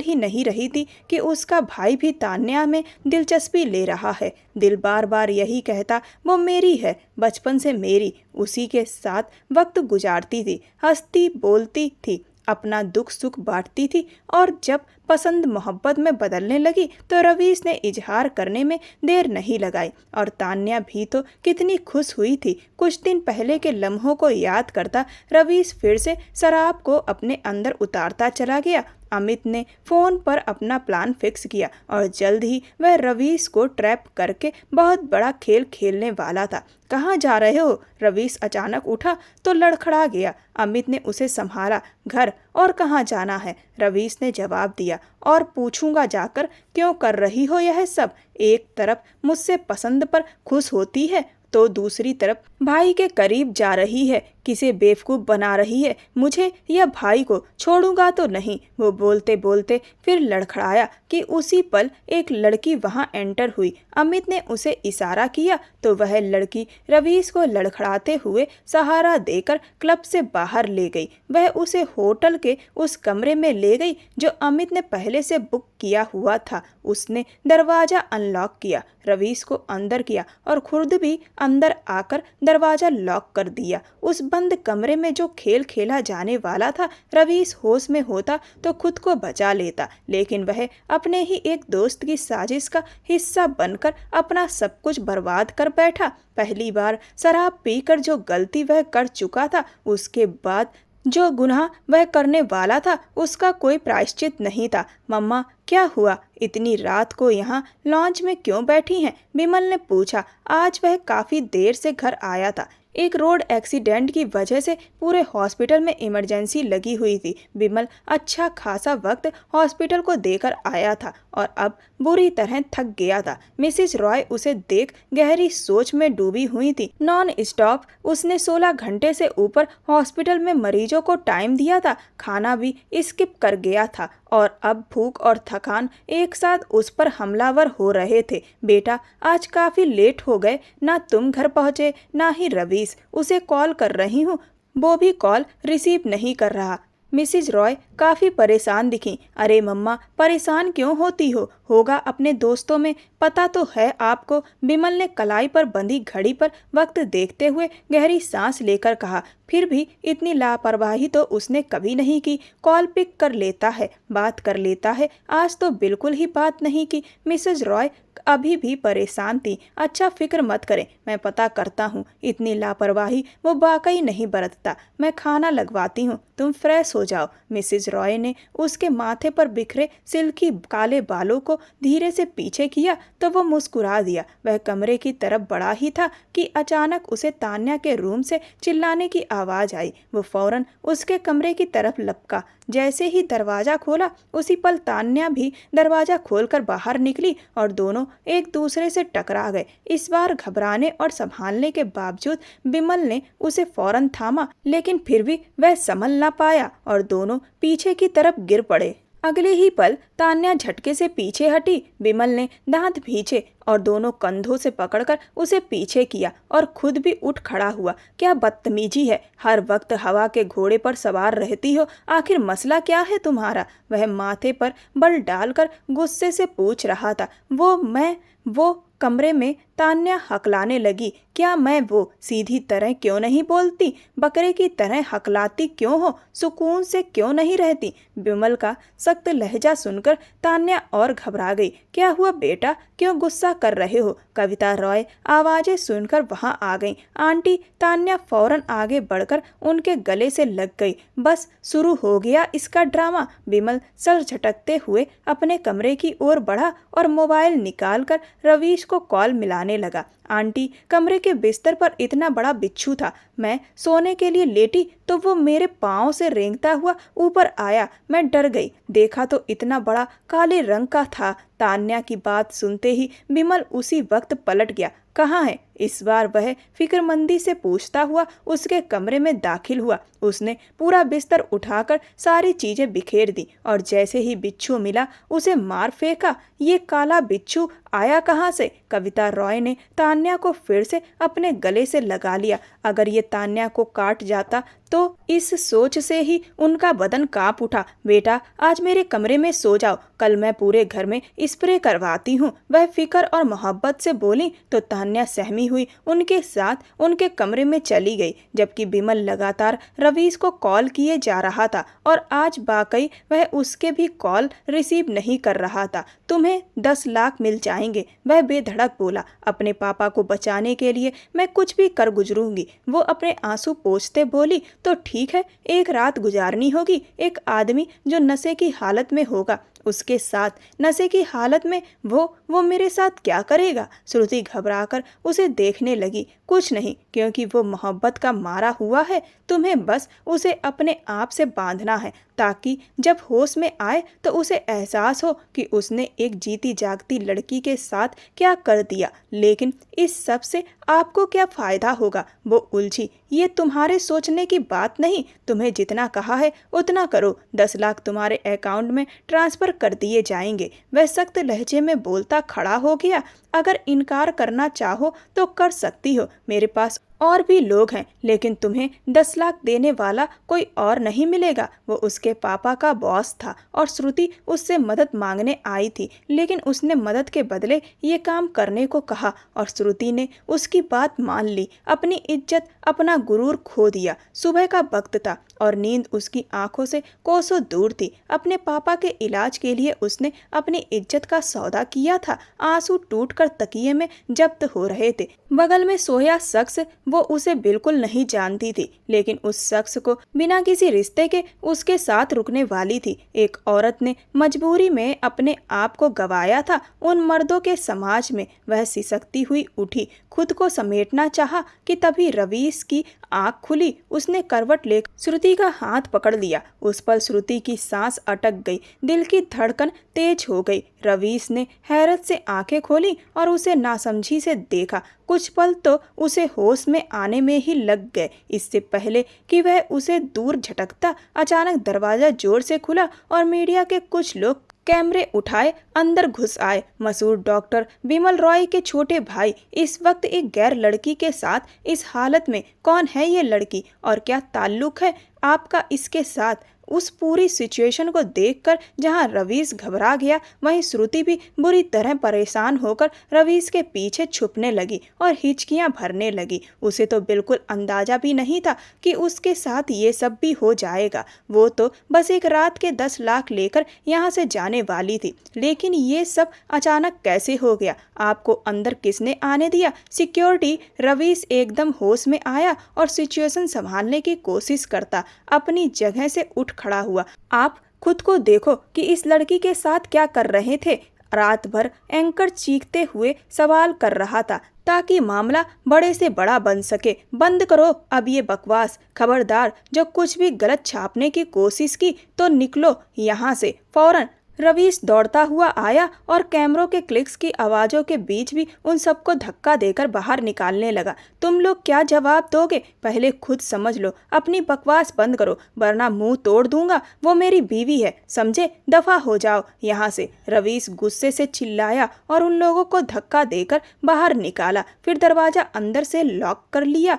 ही नहीं रही थी कि उसका भाई भी तान्या में दिलचस्पी ले रहा है। दिल बार बार यही कहता, वो मेरी है, बचपन से मेरी। उसी के साथ वक्त गुजारती थी, हंसती बोलती थी, अपना दुख सुख बांटती थी। और जब पसंद मोहब्बत में बदलने लगी तो रवीश ने इजहार करने में देर नहीं लगाई। और तान्या भी तो कितनी खुश हुई थी। कुछ दिन पहले के लम्हों को याद करता रवीश फिर से शराब को अपने अंदर उतारता चला गया। अमित ने फ़ोन पर अपना प्लान फिक्स किया और जल्द ही वह रवीश को ट्रैप करके बहुत बड़ा खेल खेलने वाला था। कहाँ जा रहे हो? रवीश अचानक उठा तो लड़खड़ा गया। अमित ने उसे संभाला। घर। और कहाँ जाना है? रवीश ने जवाब दिया। और पूछूंगा जाकर, क्यों कर रही हो यह सब? एक तरफ मुझसे पसंद पर खुश होती है तो दूसरी तरफ भाई के करीब जा रही है, किसे बेवकूफ़ बना रही है, मुझे या भाई को। छोड़ूंगा तो नहीं। वो बोलते बोलते फिर लड़खड़ाया कि उसी पल एक लड़की वहाँ एंटर हुई। अमित ने उसे इशारा किया तो वह लड़की रवीश को लड़खड़ाते हुए सहारा देकर क्लब से बाहर ले गई। वह उसे होटल के उस कमरे में ले गई जो अमित ने पहले से बुक किया हुआ था। उसने दरवाज़ा अनलॉक किया, रवीश को अंदर किया और खुद भी अंदर आकर दरवाज़ा लॉक कर दिया। उस बंद कमरे में जो खेल खेला जाने वाला था, रवीश होश में होता तो खुद को बचा लेता, लेकिन वह अपने ही एक दोस्त की साजिश का हिस्सा बनकर अपना सब कुछ बर्बाद कर बैठा। पहली बार शराब पीकर जो गलती वह कर चुका था, उसके बाद जो गुनाह वह करने वाला था, उसका कोई प्रायश्चित नहीं था। मम्मा, क्या हुआ? इतनी रात को यहाँ लॉन्च में क्यों बैठी हैं? बिमल ने पूछा। आज वह काफ़ी देर से घर आया था। एक रोड एक्सीडेंट की वजह से पूरे हॉस्पिटल में इमरजेंसी लगी हुई थी। बिमल अच्छा खासा वक्त हॉस्पिटल को देकर आया था और अब बुरी तरह थक गया था। मिसिज रॉय उसे देख गहरी सोच में डूबी हुई थी। नॉन स्टॉप उसने 16 घंटे से ऊपर हॉस्पिटल में मरीजों को टाइम दिया था। खाना भी स्किप कर गया था और अब भूख और थकान एक साथ उस पर हमलावर हो रहे थे। बेटा, आज काफ़ी लेट हो गए, ना तुम घर पहुँचे ना ही रवीश। उसे कॉल कर रही हूँ, वो भी कॉल रिसीव नहीं कर रहा। मिसिज रॉय काफ़ी परेशान दिखी। अरे मम्मा, परेशान क्यों होती हो? होगा अपने दोस्तों में, पता तो है आपको। बिमल ने कलाई पर बंधी घड़ी पर वक्त देखते हुए गहरी सांस लेकर कहा। फिर भी इतनी लापरवाही तो उसने कभी नहीं की। कॉल पिक कर लेता है, बात कर लेता है। आज तो बिल्कुल ही बात नहीं की। मिसेज रॉय अभी भी परेशान थी। अच्छा, फिक्र मत करें, मैं पता करता हूँ। इतनी लापरवाही वो वाकई नहीं बरतता। मैं खाना लगवाती हूँ, तुम फ्रेश हो जाओ। मिसेज रॉय ने उसके माथे पर बिखरे सिल्की काले बालों को धीरे से पीछे किया तो वो मुस्कुरा दिया। वह कमरे की तरफ बढ़ा ही था कि अचानक उसे तान्या के रूम से चिल्लाने की आवाज़ आई। वो फौरन उसके कमरे की तरफ लपका। जैसे ही दरवाज़ा खोला, उसी पल तान्या भी दरवाज़ा खोलकर बाहर निकली और दोनों एक दूसरे से टकरा गए। इस बार घबराने और संभालने के बावजूद बिमल ने उसे फौरन थामा, लेकिन फिर भी वह संभल ना पाया और दोनों पीछे की तरफ गिर पड़े। अगले ही पल तान्या झटके से पीछे हटी। बिमल ने दांत भींचे और दोनों कंधों से पकड़कर उसे पीछे किया और खुद भी उठ खड़ा हुआ। क्या बदतमीजी है, हर वक्त हवा के घोड़े पर सवार रहती हो। आखिर मसला क्या है तुम्हारा? वह माथे पर बल डालकर गुस्से से पूछ रहा था। वो कमरे में तान्या हकलाने लगी। क्या मैं वो सीधी तरह क्यों नहीं बोलती, बकरे की तरह हकलाती क्यों हो, सुकून से क्यों नहीं रहती। विमल का सख्त लहजा सुनकर तान्या और घबरा गई। क्या हुआ बेटा, क्यों गुस्सा कर रहे हो। कविता रॉय आवाजें सुनकर वहां आ गईं। आंटी। तान्या फौरन आगे बढ़कर उनके गले से लग गई। बस शुरू हो गया इसका ड्रामा। विमल सर झटकते हुए अपने कमरे की ओर बढ़ा और मोबाइल निकालकर रवीश को कॉल मिलाने लगा। आंटी, कमरे के बिस्तर पर इतना बड़ा बिच्छू था। मैं सोने के लिए लेटी तो वो मेरे पाँव से रेंगता हुआ ऊपर आया। मैं डर गई। देखा तो इतना बड़ा काले रंग का था। तान्या की बात सुनते ही विमल उसी वक्त पलट गया। कहाँ है। इस बार वह फिक्रमंदी से पूछता हुआ उसके कमरे में दाखिल हुआ। उसने पूरा बिस्तर उठाकर सारी चीजें बिखेर दी और जैसे ही बिच्छू मिला उसे मार फेंका। ये काला बिच्छू आया कहाँ से। कविता रॉय ने तान्या को फिर से अपने गले से लगा लिया। अगर ये तान्या को काट जाता तो इस सोच से ही उनका बदन कांप उठा। बेटा, आज मेरे कमरे में सो जाओ, कल मैं पूरे घर में स्प्रे करवाती हूँ। वह फिक्र और मोहब्बत से बोली तो तान्या सहमी हुई उनके साथ उनके कमरे में चली गई। जबकि विमल लगातार रवीश को कॉल किए जा रहा था और आज वाकई वह उसके भी कॉल रिसीव नहीं कर रहा था। तुम्हें 10 लाख मिल जाएंगे, वह बेधड़क बोला। अपने पापा को बचाने के लिए मैं कुछ भी कर गुजरूंगी। वो अपने आंसू पोंछते बोली। तो ठीक है, एक रात गुजारनी होगी। एक आदमी जो नशे की हालत में होगा, उसके साथ नशे की हालत में वो मेरे साथ क्या करेगा। श्रुति घबराकर उसे देखने लगी। कुछ नहीं, क्योंकि वो मोहब्बत का मारा हुआ है। तुम्हें बस उसे अपने आप से बांधना है ताकि जब होश में आए तो उसे एहसास हो कि उसने एक जीती जागती लड़की के साथ क्या कर दिया। लेकिन इस सब से आपको क्या फायदा होगा, वो उलझी। ये तुम्हारे सोचने की बात नहीं। तुम्हें जितना कहा है उतना करो। 10 लाख तुम्हारे अकाउंट में ट्रांसफर कर दिए जाएंगे। वह सख्त लहजे में बोलता खड़ा हो गया। अगर इनकार करना चाहो तो कर सकती हो, मेरे पास और भी लोग हैं, लेकिन तुम्हें 10 लाख देने वाला कोई और नहीं मिलेगा। वो उसके पापा का बॉस था और श्रुति उससे मदद मांगने आई थी, लेकिन उसने मदद के बदले ये काम करने को कहा और श्रुति ने उसकी बात मान ली। अपनी इज्जत, अपना गुरूर खो दिया। सुबह का वक्त था और नींद उसकी आंखों से कोसों दूर थी। अपने पापा के इलाज के लिए उसने अपनी इज्जत का सौदा किया था। आंसू टूटकर तकिए में जब्त हो रहे थे। बगल में सोया शख्स, वो उसे बिल्कुल नहीं जानती थी, लेकिन उस शख्स को बिना किसी रिश्ते के उसके साथ रुकने वाली थी। एक औरत ने मजबूरी में अपने आप को गंवाया था। उन मर्दों के समाज में वह सिसकती हुई उठी, खुद को समेटना चाहा कि तभी रवीश की आंख खुली। उसने करवट लेकर श्रुति का हाथ पकड़ लिया। उस पर श्रुति की सांस अटक गई, दिल की धड़कन तेज हो गई। रवीश ने हैरत से आंखें खोली और उसे नासमझी से देखा। कुछ पल तो उसे होश में आने में ही लग गए। इससे पहले कि वह उसे दूर झटकता, अचानक दरवाजा जोर से खुला और मीडिया के कुछ लोग कैमरे उठाए अंदर घुस आए। मशहूर डॉक्टर विमल रॉय के छोटे भाई इस वक्त एक गैर लड़की के साथ इस हालत में। कौन है ये लड़की और क्या ताल्लुक है आपका इसके साथ। उस पूरी सिचुएशन को देखकर जहां रवीश घबरा गया, वहीं श्रुति भी बुरी तरह परेशान होकर रवीश के पीछे छुपने लगी और हिचकियां भरने लगी। उसे तो बिल्कुल अंदाजा भी नहीं था कि उसके साथ ये सब भी हो जाएगा। वो तो बस एक रात के 10 लाख लेकर यहाँ से जाने वाली थी, लेकिन ये सब अचानक कैसे हो गया। आपको अंदर किसने आने दिया। सिक्योरिटी। रवीश एकदम होश में आया और सिचुएशन संभालने की कोशिश करता अपनी जगह से उठ खड़ा हुआ। आप खुद को देखो कि इस लड़की के साथ क्या कर रहे थे। रात भर एंकर चीखते हुए सवाल कर रहा था ताकि मामला बड़े से बड़ा बन सके। बंद करो अब ये बकवास। खबरदार, जो कुछ भी गलत छापने की कोशिश की तो निकलो यहाँ से फौरन। रवीश दौड़ता हुआ आया और कैमरों के क्लिक्स की आवाज़ों के बीच भी उन सबको धक्का देकर बाहर निकालने लगा। तुम लोग क्या जवाब दोगे, पहले खुद समझ लो। अपनी बकवास बंद करो वरना मुंह तोड़ दूंगा। वो मेरी बीवी है, समझे। दफा हो जाओ यहाँ से। रवीश गुस्से से चिल्लाया और उन लोगों को धक्का देकर बाहर निकाला। फिर दरवाज़ा अंदर से लॉक कर लिया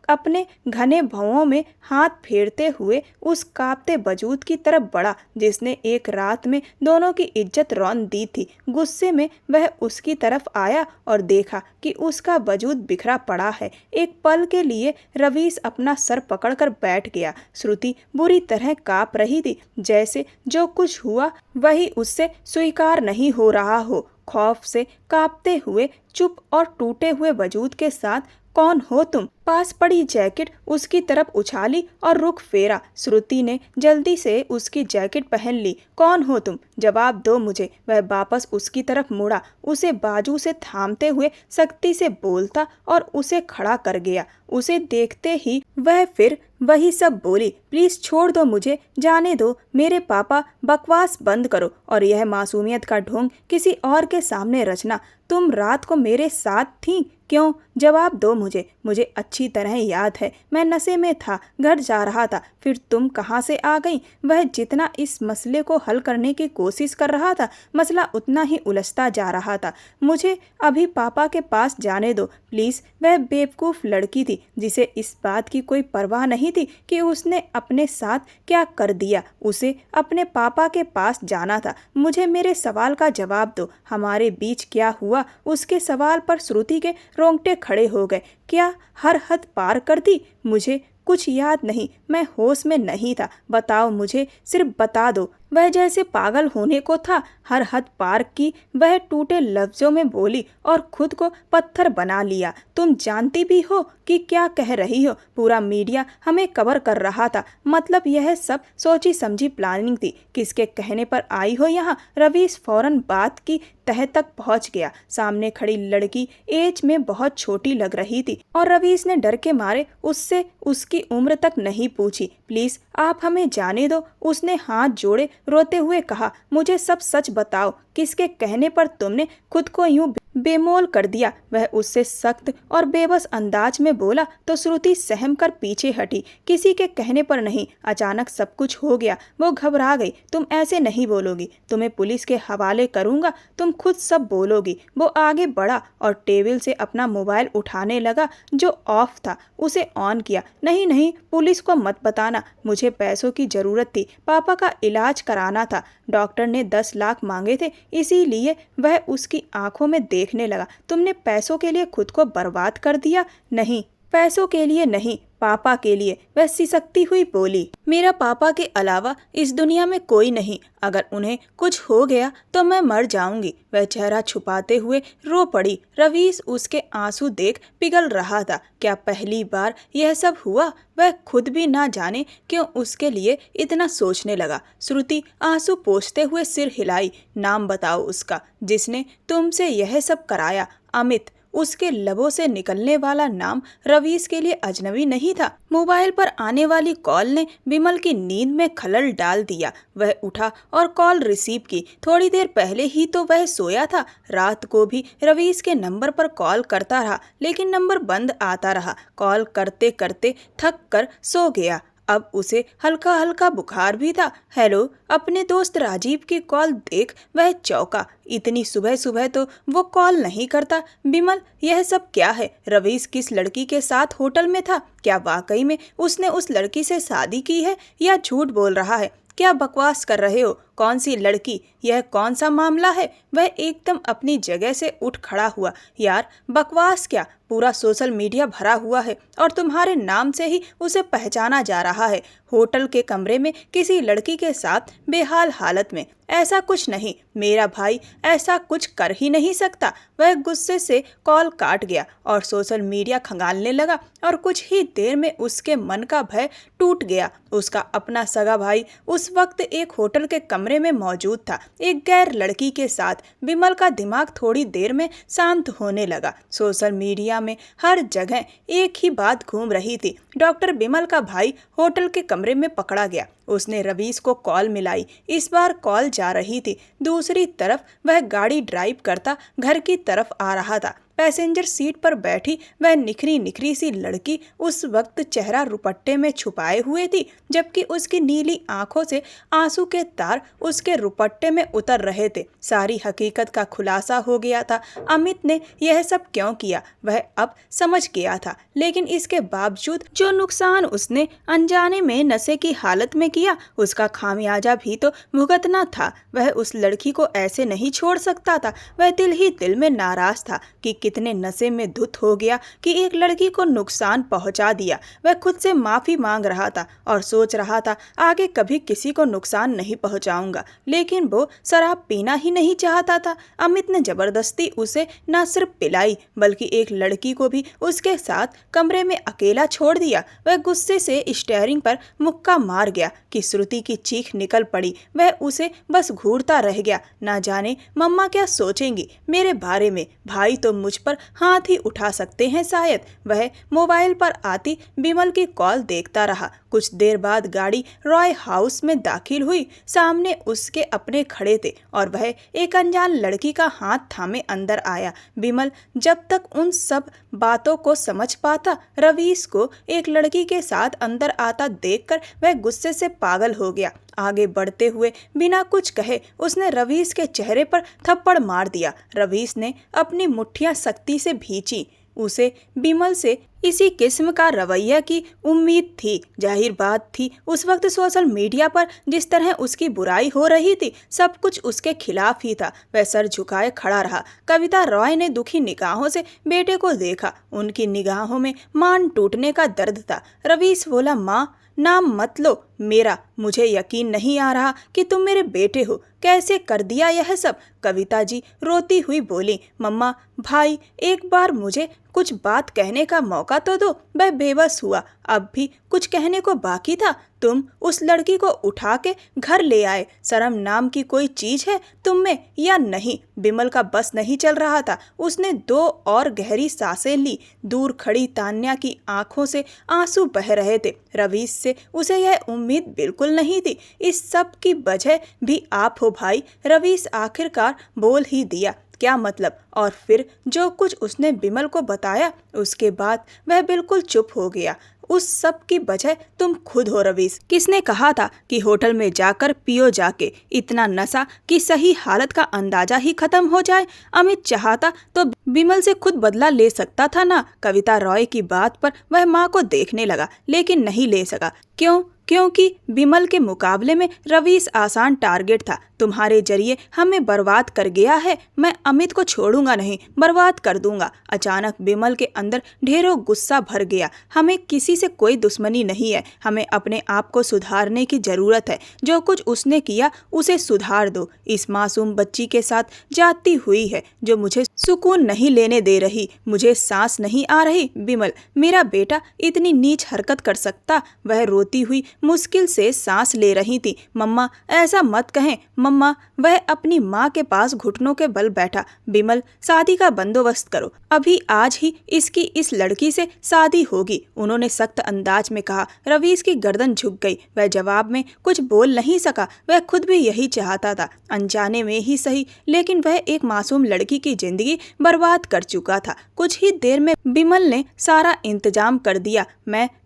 अपने घने भौं में हाथ फेरते हुए उस कांपते वजूद की तरफ बढ़ा जिसने एक रात में दोनों की इज्जत रौंद दी थी। गुस्से में वह उसकी तरफ आया और देखा कि उसका वजूद बिखरा पड़ा है। एक पल के लिए रवीश अपना सर पकड़कर बैठ गया। श्रुति बुरी तरह कांप रही थी, जैसे जो कुछ हुआ वही उससे स्वीकार नहीं हो रहा हो। खौफ से कांपते हुए, चुप और टूटे हुए वजूद के साथ, कौन हो तुम? पास पड़ी जैकेट उसकी तरफ उछाली और रुख फेरा। श्रुति ने जल्दी से उसकी जैकेट पहन ली। कौन हो तुम? जवाब दो मुझे। वह वापस उसकी तरफ मुड़ा, उसे बाजू से थामते हुए सख्ती से बोलता और उसे खड़ा कर गया। उसे देखते ही वह फिर वही सब बोली। प्लीज छोड़ दो मुझे, जाने दो मेरे पापा, बकवास बंद करो और यह मासूमियत का ढोंग किसी और के सामने रचना। तुम रात को मेरे साथ थी क्यों? जवाब दो मुझे। मुझे अच्छी तरह याद है, मैं नशे में था, घर जा रहा था, फिर तुम कहाँ से आ गई? वह जितना इस मसले को हल करने की कोशिश कर रहा था, मसला उतना ही उलझता जा रहा था। मुझे अभी पापा के पास जाने दो प्लीज। वह बेवकूफ़ लड़की थी जिसे इस बात की कोई परवाह नहीं थी कि उसने अपने साथ क्या कर दिया। उसे अपने पापा के पास जाना था। मुझे मेरे सवाल का जवाब दो, हमारे बीच क्या हुआ? उसके सवाल पर श्रुति के रोंगटे खड़े हो गए। क्या हर हद पार कर दी? मुझे कुछ याद नहीं, मैं होश में नहीं था। बताओ मुझे, सिर्फ बता दो। वह जैसे पागल होने को था। हर हद पार की, वह टूटे लफ्जों में बोली और खुद को पत्थर बना लिया। तुम जानती भी हो कि क्या कह रही हो? पूरा मीडिया हमें कवर कर रहा था, मतलब यह सब सोची समझी प्लानिंग थी। किसके कहने पर आई हो यहाँ? रवीश फौरन बात की तह तक पहुंच गया। सामने खड़ी लड़की एज में बहुत छोटी लग रही थी और रवीश ने डर के मारे उससे उसकी उम्र तक नहीं पूछी। प्लीज आप हमें जाने दो, उसने हाथ जोड़े रोते हुए कहा। मुझे सब सच बताओ, किसके कहने पर तुमने खुद को यूं बेमोल कर दिया? वह उससे सख्त और बेबस अंदाज में बोला तो श्रुति सहम कर पीछे हटी। किसी के कहने पर नहीं, अचानक सब कुछ हो गया। वो घबरा गई। तुम ऐसे नहीं बोलोगी, तुम्हें पुलिस के हवाले करूंगा, तुम खुद सब बोलोगी। वो आगे बढ़ा और टेबल से अपना मोबाइल उठाने लगा जो ऑफ था। उसे ऑन किया। नहीं नहीं, पुलिस को मत बताना, मुझे पैसों की जरूरत थी, पापा का इलाज कराना था। डॉक्टर ने 10 लाख मांगे थे, इसीलिए वह उसकी आंखों में देखने लगा। तुमने पैसों के लिए खुद को बर्बाद कर दिया? नहीं, पैसों के लिए नहीं, पापा के लिए, वह सिसकती हुई बोली। मेरा पापा के अलावा इस दुनिया में कोई नहीं। अगर उन्हें कुछ हो गया तो मैं मर जाऊंगी। वह चेहरा छुपाते हुए रो पड़ी। रवीश उसके आंसू देख पिघल रहा था। क्या पहली बार यह सब हुआ? वह खुद भी ना जाने क्यों उसके लिए इतना सोचने लगा। श्रुति आंसू पोंछते हुए सिर हिलाई। नाम बताओ उसका, जिसने तुमसे यह सब कराया। अमित। उसके लबों से निकलने वाला नाम रवीश के लिए अजनबी नहीं था। मोबाइल पर आने वाली कॉल ने विमल की नींद में खलल डाल दिया। वह उठा और कॉल रिसीव की। थोड़ी देर पहले ही तो वह सोया था। रात को भी रवीश के नंबर पर कॉल करता रहा, लेकिन नंबर बंद आता रहा। कॉल करते करते थक कर सो गया। अब उसे हल्का हल्का बुखार भी था। हेलो। अपने दोस्त राजीव की कॉल देख वह चौंका। इतनी सुबह सुबह तो वो कॉल नहीं करता। विमल, यह सब क्या है? रवीश किस लड़की के साथ होटल में था? क्या वाकई में उसने उस लड़की से शादी की है या झूठ बोल रहा है? क्या बकवास कर रहे हो? कौन सी लड़की? यह कौन सा मामला है? वह एकदम अपनी जगह से उठ खड़ा हुआ। यार बकवास क्या, पूरा सोशल मीडिया भरा हुआ है और तुम्हारे नाम से ही उसे पहचाना जा रहा है। होटल के कमरे में किसी लड़की के साथ बेहाल हालत में। ऐसा कुछ नहीं, मेरा भाई ऐसा कुछ कर ही नहीं सकता। वह गुस्से से कॉल काट गया और सोशल मीडिया खंगालने लगा और कुछ ही देर में उसके मन का भय टूट गया। उसका अपना सगा भाई उस वक्त एक होटल के कमरे में मौजूद था, एक गैर लड़की के साथ। विमल का दिमाग थोड़ी देर में शांत होने लगा। सोशल मीडिया में हर जगह एक ही बात घूम रही थी। डॉक्टर विमल का भाई होटल के कमरे में पकड़ा गया। उसने रवीश को कॉल मिलाई। इस बार कॉल जा रही थी। दूसरी तरफ वह गाड़ी ड्राइव करता घर की तरफ आ रहा था। पैसेंजर सीट पर बैठी वह निखरी निखरी सी लड़की उस वक्त चेहरा रुपट्टे में छुपाए हुए थी, जबकि उसकी नीली आंखों से आंसू के तार उसके रुपट्टे में उतर रहे थे। सारी हकीकत का खुलासा हो गया था। अमित ने यह सब क्यों किया वह अब समझ गया था, लेकिन इसके बावजूद जो नुकसान उसने अनजाने में नशे की हालत में किया उसका खामियाजा भी तो भुगतना था। वह उस लड़की को ऐसे नहीं छोड़ सकता था। वह दिल ही दिल में नाराज था कि कितने नशे में धुत हो गया कि एक लड़की को नुकसान पहुंचा दिया। वह खुद से माफी मांग रहा था और सोच रहा था आगे कभी किसी को नुकसान नहीं पहुंचाऊंगा, लेकिन वो शराब पीना ही नहीं चाहता था। अमित ने जबरदस्ती उसे न सिर्फ पिलाई बल्कि एक लड़की को भी उसके साथ कमरे में अकेला छोड़ दिया। वह गुस्से से स्टीयरिंग पर मुक्का मार गया कि श्रुति की चीख निकल पड़ी। वह उसे बस घूरता रह गया। ना जाने मम्मा क्या सोचेंगी मेरे बारे में। भाई तो मुझ पर हाथ ही उठा सकते हैं शायद। वह मोबाइल पर आती बिमल की कॉल देखता रहा। कुछ देर बाद गाड़ी रॉय हाउस में दाखिल हुई। सामने उसके अपने खड़े थे और वह एक अनजान लड़की का हाथ थामे अंदर आया। बिमल जब तक उन सब बातों को समझ पाता, रवीश को एक लड़की के साथ अंदर आता देखकर वह गुस्से से पागल हो गया। आगे बढ़ते हुए बिना कुछ कहे उसने रवीश के चेहरे पर थप्पड़ मार दिया। रवीश ने अपनी मुट्ठियां सख्ती से भींची। उसे बिमल से इसी किस्म का रवैया की उम्मीद थी। जाहिर बात थी उस वक्त सोशल मीडिया पर जिस तरह उसकी बुराई हो रही थी सब कुछ उसके खिलाफ ही था। वह सर झुकाए खड़ा रहा। कविता रॉय ने दुखी निगाहों से बेटे को देखा। उनकी निगाहों में मान टूटने का दर्द था। रवीश बोला, माँ नाम मत लो मेरा, मुझे यकीन नहीं आ रहा कि तुम मेरे बेटे हो। कैसे कर दिया यह सब? कविता जी रोती हुई बोली, मम्मा भाई एक बार मुझे कुछ बात कहने का मौका तो दो। वह बेबस हुआ। अब भी कुछ कहने को बाकी था। तुम उस लड़की को उठा के घर ले आए। शर्म नाम की कोई चीज है तुम में या नहीं? बिमल का बस नहीं चल रहा था। उसने 2 और गहरी सांसें ली। दूर खड़ी तान्या की आंखों से आंसू बह रहे थे। रवीश से उसे यह उम्मीद बिल्कुल नहीं थी। इस सब की वजह भी आप हो भाई। रवीश आखिरकार बोल ही दिया, क्या मतलब? और फिर जो कुछ उसने बिमल को बताया उसके बाद वह बिल्कुल चुप हो गया। उस सब की वजह तुम खुद हो रवीश। किसने कहा था कि होटल में जाकर पियो जाके इतना नशा कि सही हालत का अंदाजा ही खत्म हो जाए? अमित चाहता तो बिमल से खुद बदला ले सकता था ना। कविता रॉय की बात पर वह माँ को देखने लगा, लेकिन नहीं ले सका। क्यों? क्योंकि बिमल के मुकाबले में रवीश आसान टारगेट था। तुम्हारे जरिए हमें बर्बाद कर गया है। मैं अमित को छोड़ूंगा नहीं, बर्बाद कर दूंगा। अचानक बिमल के अंदर ढेरों गुस्सा भर गया। हमें किसी से कोई दुश्मनी नहीं है। हमें अपने आप को सुधारने की जरूरत है। जो कुछ उसने किया उसे सुधार दो। इस मासूम बच्ची के साथ जाती हुई है जो मुझे सुकून नहीं लेने दे रही। मुझे सांस नहीं आ रही। बिमल मेरा बेटा इतनी नीच हरकत कर सकता? वह रोती हुई मुश्किल से सांस ले रही थी। मम्मा ऐसा मत कहें मम्मा। वह अपनी माँ के पास घुटनों के बल बैठा। बिमल शादी का बंदोबस्त करो। अभी आज ही इसकी इस लड़की से शादी होगी, उन्होंने सख्त अंदाज में कहा। रवीश की गर्दन झुक गई। वह जवाब में कुछ बोल नहीं सका। वह खुद भी यही चाहता था, अनजाने में ही सही, लेकिन वह एक मासूम लड़की की जिंदगी बर्बाद कर चुका था। कुछ ही देर में बिमल ने सारा इंतजाम कर दिया।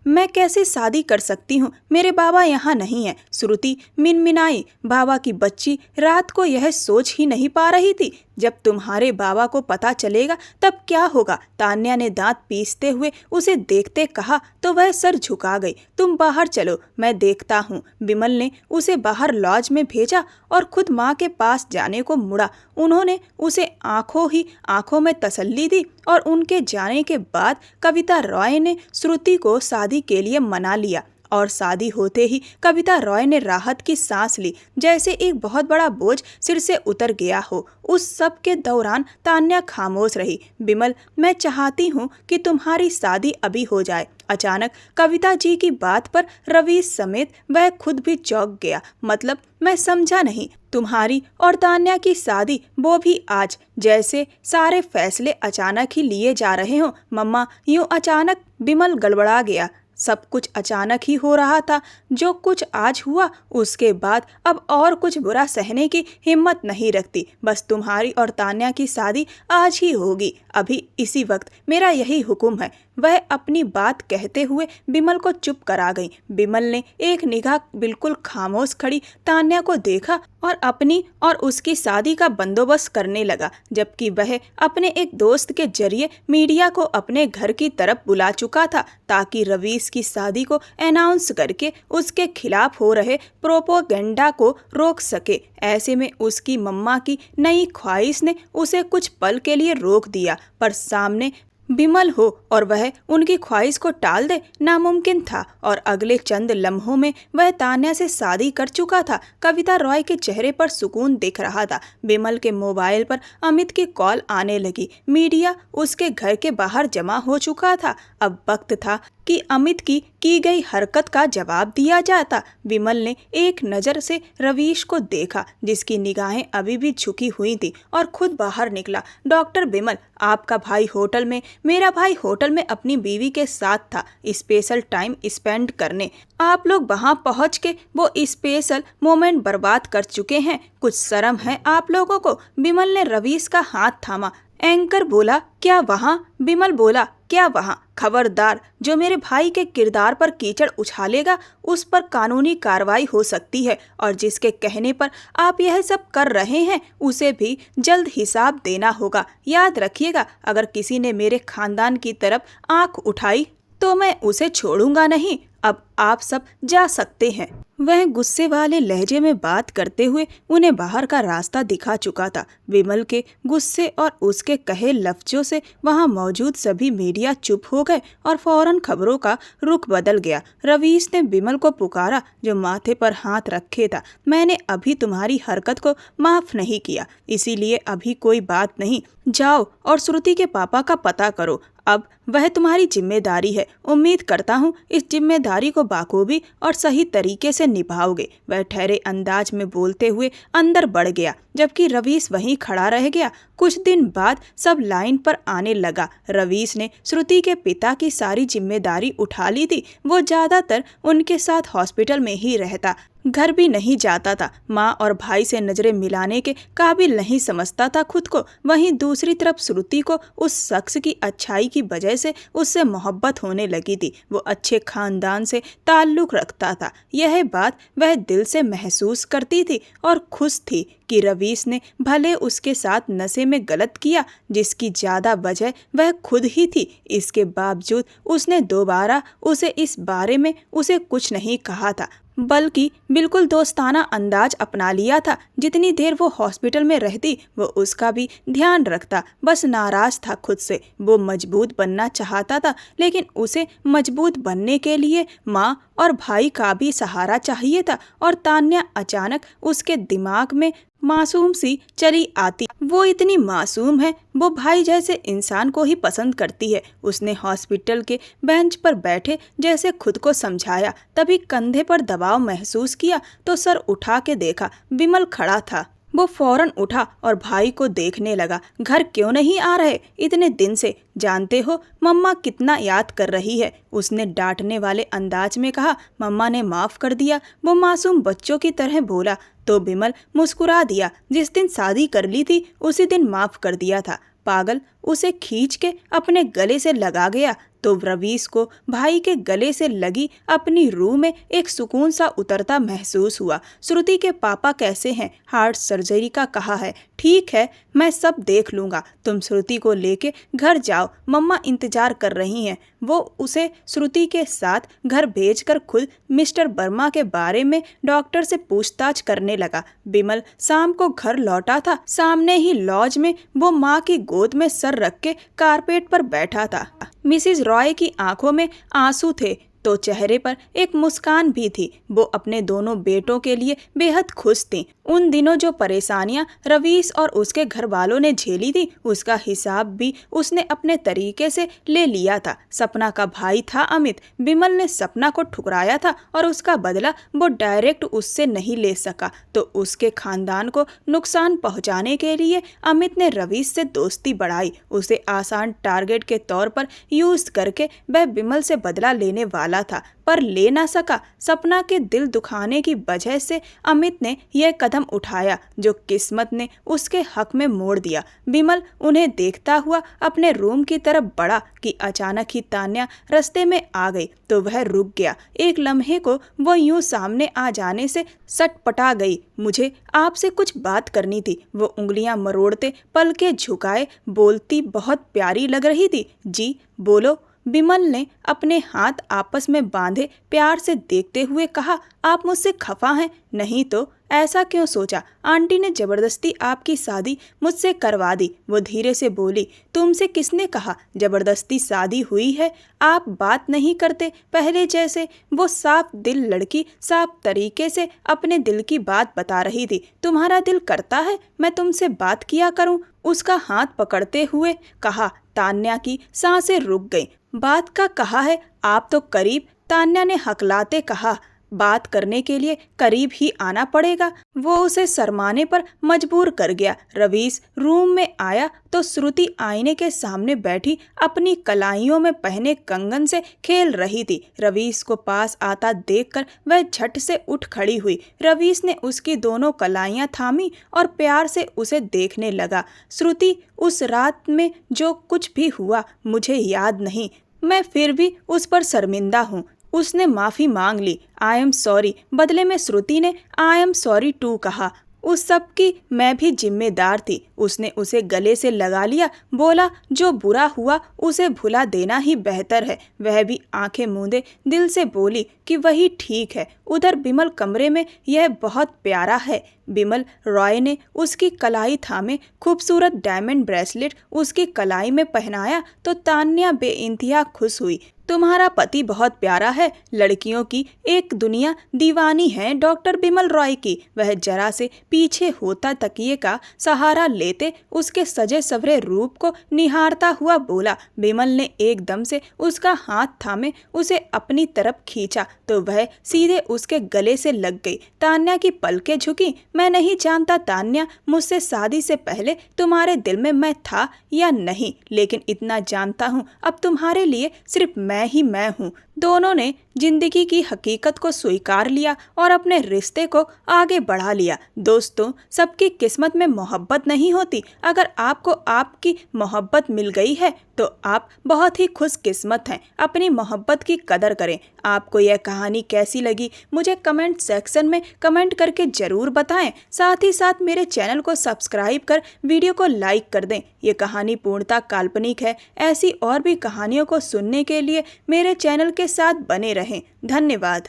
मैं कैसे शादी कर सकती हूँ? मेरे बाबा यहाँ नहीं है। श्रुति मिनमिनाई। बाबा की बच्ची रात को यह सोच ही नहीं पा रही थी। जब तुम्हारे बाबा को पता चलेगा तब क्या होगा? तान्या ने दांत पीसते हुए उसे देखते कहा तो वह सर झुका गई। तुम बाहर चलो, मैं देखता हूँ। बिमल ने उसे बाहर लॉज में भेजा और खुद माँ के पास जाने को मुड़ा। उन्होंने उसे आंखों ही आंखों में तसल्ली दी और उनके जाने के बाद कविता रॉय ने श्रुति को शादी के लिए मना लिया। और शादी होते ही कविता रॉय ने राहत की सांस ली, जैसे एक बहुत बड़ा बोझ सिर से उतर गया हो। उस सब के दौरान तान्या खामोश रही। बिमल मैं चाहती हूँ कि तुम्हारी शादी अभी हो जाए। अचानक कविता जी की बात पर रवीश समेत वह खुद भी चौंक गया। मतलब मैं समझा नहीं। तुम्हारी और तान्या की शादी, वो भी आज? जैसे सारे फैसले अचानक ही लिए जा रहे हो। मम्मा यूं अचानक? बिमल गड़बड़ा गया। सब कुछ अचानक ही हो रहा था। जो कुछ आज हुआ उसके बाद अब और कुछ बुरा सहने की हिम्मत नहीं रखती। बस तुम्हारी और तान्या की शादी आज ही होगी, अभी इसी वक्त मेरा यही हुक्म है। वह अपनी बात कहते हुए बिमल को चुप करा गई। बिमल ने एक निगाह बिल्कुल खामोश खड़ी तान्या को देखा और अपनी और उसकी शादी का बंदोबस्त करने लगा, जबकि वह अपने एक दोस्त के जरिए मीडिया को अपने घर की तरफ बुला चुका था ताकि रवीश की शादी को अनाउंस करके उसके खिलाफ हो रहे प्रोपोगेंडा को रोक सके। ऐसे में उसकी मम्मा की नई ख्वाहिश ने उसे कुछ पल के लिए रोक दिया, पर सामने बिमल हो और वह उनकी ख्वाहिश को टाल दे नामुमकिन था। और अगले चंद लम्हों में वह तान्या से शादी कर चुका था। कविता रॉय के चेहरे पर सुकून दिख रहा था। बिमल के मोबाइल पर अमित की कॉल आने लगी। मीडिया उसके घर के बाहर जमा हो चुका था। अब वक्त था कि अमित की गई हरकत का जवाब दिया जाता। बिमल ने एक नज़र से रवीश को देखा, जिसकी निगाहें अभी भी झुकी हुई थी, और खुद बाहर निकला। डॉक्टर बिमल, आपका भाई होटल में, मेरा भाई होटल में अपनी बीवी के साथ था स्पेशल टाइम स्पेंड करने। आप लोग वहां पहुंच के वो स्पेशल मोमेंट बर्बाद कर चुके हैं। कुछ शर्म है आप लोगों को। बिमल ने रवीश का हाथ थामा। एंकर बोला, क्या वहाँ? बिमल बोला, क्या वहाँ? खबरदार, जो मेरे भाई के किरदार पर कीचड़ उछालेगा उस पर कानूनी कार्रवाई हो सकती है, और जिसके कहने पर आप यह सब कर रहे हैं उसे भी जल्द हिसाब देना होगा। याद रखिएगा, अगर किसी ने मेरे खानदान की तरफ आंख उठाई तो मैं उसे छोड़ूंगा नहीं। अब आप सब जा सकते हैं। वह गुस्से वाले लहजे में बात करते हुए उन्हें बाहर का रास्ता दिखा चुका था। विमल के गुस्से और उसके कहे लफ्जों से वहां मौजूद सभी मीडिया चुप हो गए और फौरन खबरों का रुख बदल गया। रवीश ने विमल को पुकारा, जो माथे पर हाथ रखे था। मैंने अभी तुम्हारी हरकत को माफ नहीं किया, इसीलिए अभी कोई बात नहीं। जाओ और श्रुति के पापा का पता करो। अब वह तुम्हारी जिम्मेदारी है। उम्मीद करता हूँ इस जिम्मेदारी को बाखूबी और सही तरीके से निभाओगे। वह ठहरे अंदाज में बोलते हुए अंदर बढ़ गया, जबकि रवीश वहीं खड़ा रह गया। कुछ दिन बाद सब लाइन पर आने लगा। रवीश ने श्रुति के पिता की सारी जिम्मेदारी उठा ली थी। वो ज्यादातर उनके साथ हॉस्पिटल में ही रहता, घर भी नहीं जाता था। माँ और भाई से नजरें मिलाने के काबिल नहीं समझता था खुद को। वहीं दूसरी तरफ श्रुति को उस शख्स की अच्छाई की वजह से उससे मोहब्बत होने लगी थी। वो अच्छे खानदान से ताल्लुक रखता था, यह बात वह दिल से महसूस करती थी और खुश थी कि रवीश ने भले उसके साथ नशे में गलत किया, जिसकी ज़्यादा वजह वह खुद ही थी। इसके बावजूद उसने दोबारा उसे इस बारे में उसे कुछ नहीं कहा था, बल्कि बिल्कुल दोस्ताना अंदाज अपना लिया था। जितनी देर वो हॉस्पिटल में रहती वो उसका भी ध्यान रखता, बस नाराज था खुद से। वो मजबूत बनना चाहता था, लेकिन उसे मजबूत बनने के लिए माँ और भाई का भी सहारा चाहिए था। और तान्या अचानक उसके दिमाग में मासूम सी चली आती। वो इतनी मासूम है, वो भाई जैसे इंसान को ही पसंद करती है। उसने हॉस्पिटल के बेंच पर बैठे जैसे खुद को समझाया, तभी कंधे पर दबाव महसूस किया तो सर उठा के देखा, विमल खड़ा था। वो फौरन उठा और भाई को देखने लगा। घर क्यों नहीं आ रहे इतने दिन से? जानते हो मम्मा कितना याद कर रही है, उसने डांटने वाले अंदाज में कहा। मम्मा ने माफ कर दिया, वो मासूम बच्चों की तरह बोला। तो विमल मुस्कुरा दिया। जिस दिन शादी कर ली थी उसी दिन माफ कर दिया था। पागल, उसे खींच के अपने गले से लगा गया तो रवीश को भाई के गले से लगी अपनी रूह में एक सुकून सा उतरता महसूस हुआ। श्रुति के पापा कैसे हैं? हार्ट सर्जरी का कहा है। ठीक है, मैं सब देख लूँगा, तुम श्रुति को लेके घर जाओ, मम्मा इंतजार कर रही हैं। वो उसे श्रुति के साथ घर भेजकर खुद मिस्टर वर्मा के बारे में डॉक्टर से पूछताछ करने लगा। विमल शाम को घर लौटा था। सामने ही लॉज में वो माँ की गोद में सर रख के कारपेट पर बैठा था। मिसिज रॉय की आंखों में आंसू थे तो चेहरे पर एक मुस्कान भी थी। वो अपने दोनों बेटों के लिए बेहद खुश थी। उन दिनों जो परेशानियां रवीश और उसके घर वालों ने झेली थी, उसका हिसाब भी उसने अपने तरीके से ले लिया था। सपना का भाई था अमित। विमल ने सपना को ठुकराया था और उसका बदला वो डायरेक्ट उससे नहीं ले सका, तो उसके खानदान को नुकसान पहुंचाने के लिए अमित ने रवीश से दोस्ती बढ़ाई। उसे आसान टारगेट के तौर पर यूज करके वह विमल से बदला लेने वाला वाला था पर ले ना सका। सपना के दिल दुखाने की वजह से अमित ने यह कदम उठाया जो किस्मत ने उसके हक में मोड़ दिया। विमल उन्हें देखता हुआ अपने रूम की तरफ बढ़ा कि अचानक ही तान्या रास्ते में आ गई तो वह रुक गया। एक लम्हे को वो यूं सामने आ जाने से सटपटा गई। मुझे आपसे कुछ बात करनी थी, वो उंगलियां मरोड़ते पलके झुकाए बोलती बहुत प्यारी लग रही थी। जी बोलो, विमल ने अपने हाथ आपस में बांधे प्यार से देखते हुए कहा। आप मुझसे खफा हैं? नहीं तो ऐसा क्यों सोचा? आंटी ने जबरदस्ती आपकी शादी मुझसे करवा दी, वो धीरे से बोली। तुमसे किसने कहा जबरदस्ती शादी हुई है? आप बात नहीं करते पहले जैसे। वो साफ दिल लड़की साफ तरीके से अपने दिल की बात बता रही थी। तुम्हारा दिल करता है मैं तुमसे बात किया करूं? उसका हाथ पकड़ते हुए कहा। तान्या की सांसें रुक गईं। बात का कहा है आप तो करीब, तान्या ने हकलाते कहा। बात करने के लिए करीब ही आना पड़ेगा। वो उसे शर्माने पर मजबूर कर गया। रवीश रूम में आया तो श्रुति आईने के सामने बैठी अपनी कलाइयों में पहने कंगन से खेल रही थी। रवीश को पास आता देखकर वह झट से उठ खड़ी हुई। रवीश ने उसकी दोनों कलाइयां थामी और प्यार से उसे देखने लगा। श्रुति, उस रात में जो कुछ भी हुआ मुझे याद नहीं, मैं फिर भी उस पर शर्मिंदा हूँ। उसने माफ़ी मांग ली। I am sorry. बदले में श्रुति ने आई एम सॉरी टू कहा। उस सब की मैं भी जिम्मेदार थी। उसने उसे गले से लगा लिया, बोला जो बुरा हुआ उसे भुला देना ही बेहतर है। वह भी आंखें मूंदे दिल से बोली कि वही ठीक है। उधर विमल कमरे में यह बहुत प्यारा है। विमल रॉय ने उसकी कलाई थामे खूबसूरत डायमंड ब्रेसलेट उसकी कलाई में पहनाया तो तान्या बेइंतहा खुश हुई। तुम्हारा पति बहुत प्यारा है। लड़कियों की एक दुनिया दीवानी है डॉक्टर विमल रॉय की। वह जरा से पीछे होता तकिए का सहारा लेते उसके सजे सवरे रूप को निहारता हुआ बोला। विमल ने एकदम से उसका हाथ थामे उसे अपनी तरफ खींचा तो वह सीधे उसके गले से लग गई। तान्या की पलकें झुकी। मैं नहीं जानता तान्या, मुझसे शादी से पहले तुम्हारे दिल में मैं था या नहीं, लेकिन इतना जानता हूँ अब तुम्हारे लिए सिर्फ मैं ही मैं हूँ। दोनों ने जिंदगी की हकीकत को स्वीकार लिया और अपने रिश्ते को आगे बढ़ा लिया। दोस्तों, सबकी किस्मत में मोहब्बत नहीं होती। अगर आपको आपकी मोहब्बत मिल गई है तो आप बहुत ही खुशकिस्मत हैं। अपनी मोहब्बत की कदर करें। आपको यह कहानी कैसी लगी मुझे कमेंट सेक्शन में कमेंट करके ज़रूर बताएं। साथ ही साथ मेरे चैनल को सब्सक्राइब कर वीडियो को लाइक कर दें। ये कहानी पूर्णतः काल्पनिक है। ऐसी और भी कहानियों को सुनने के लिए मेरे चैनल के साथ बने रहें। धन्यवाद।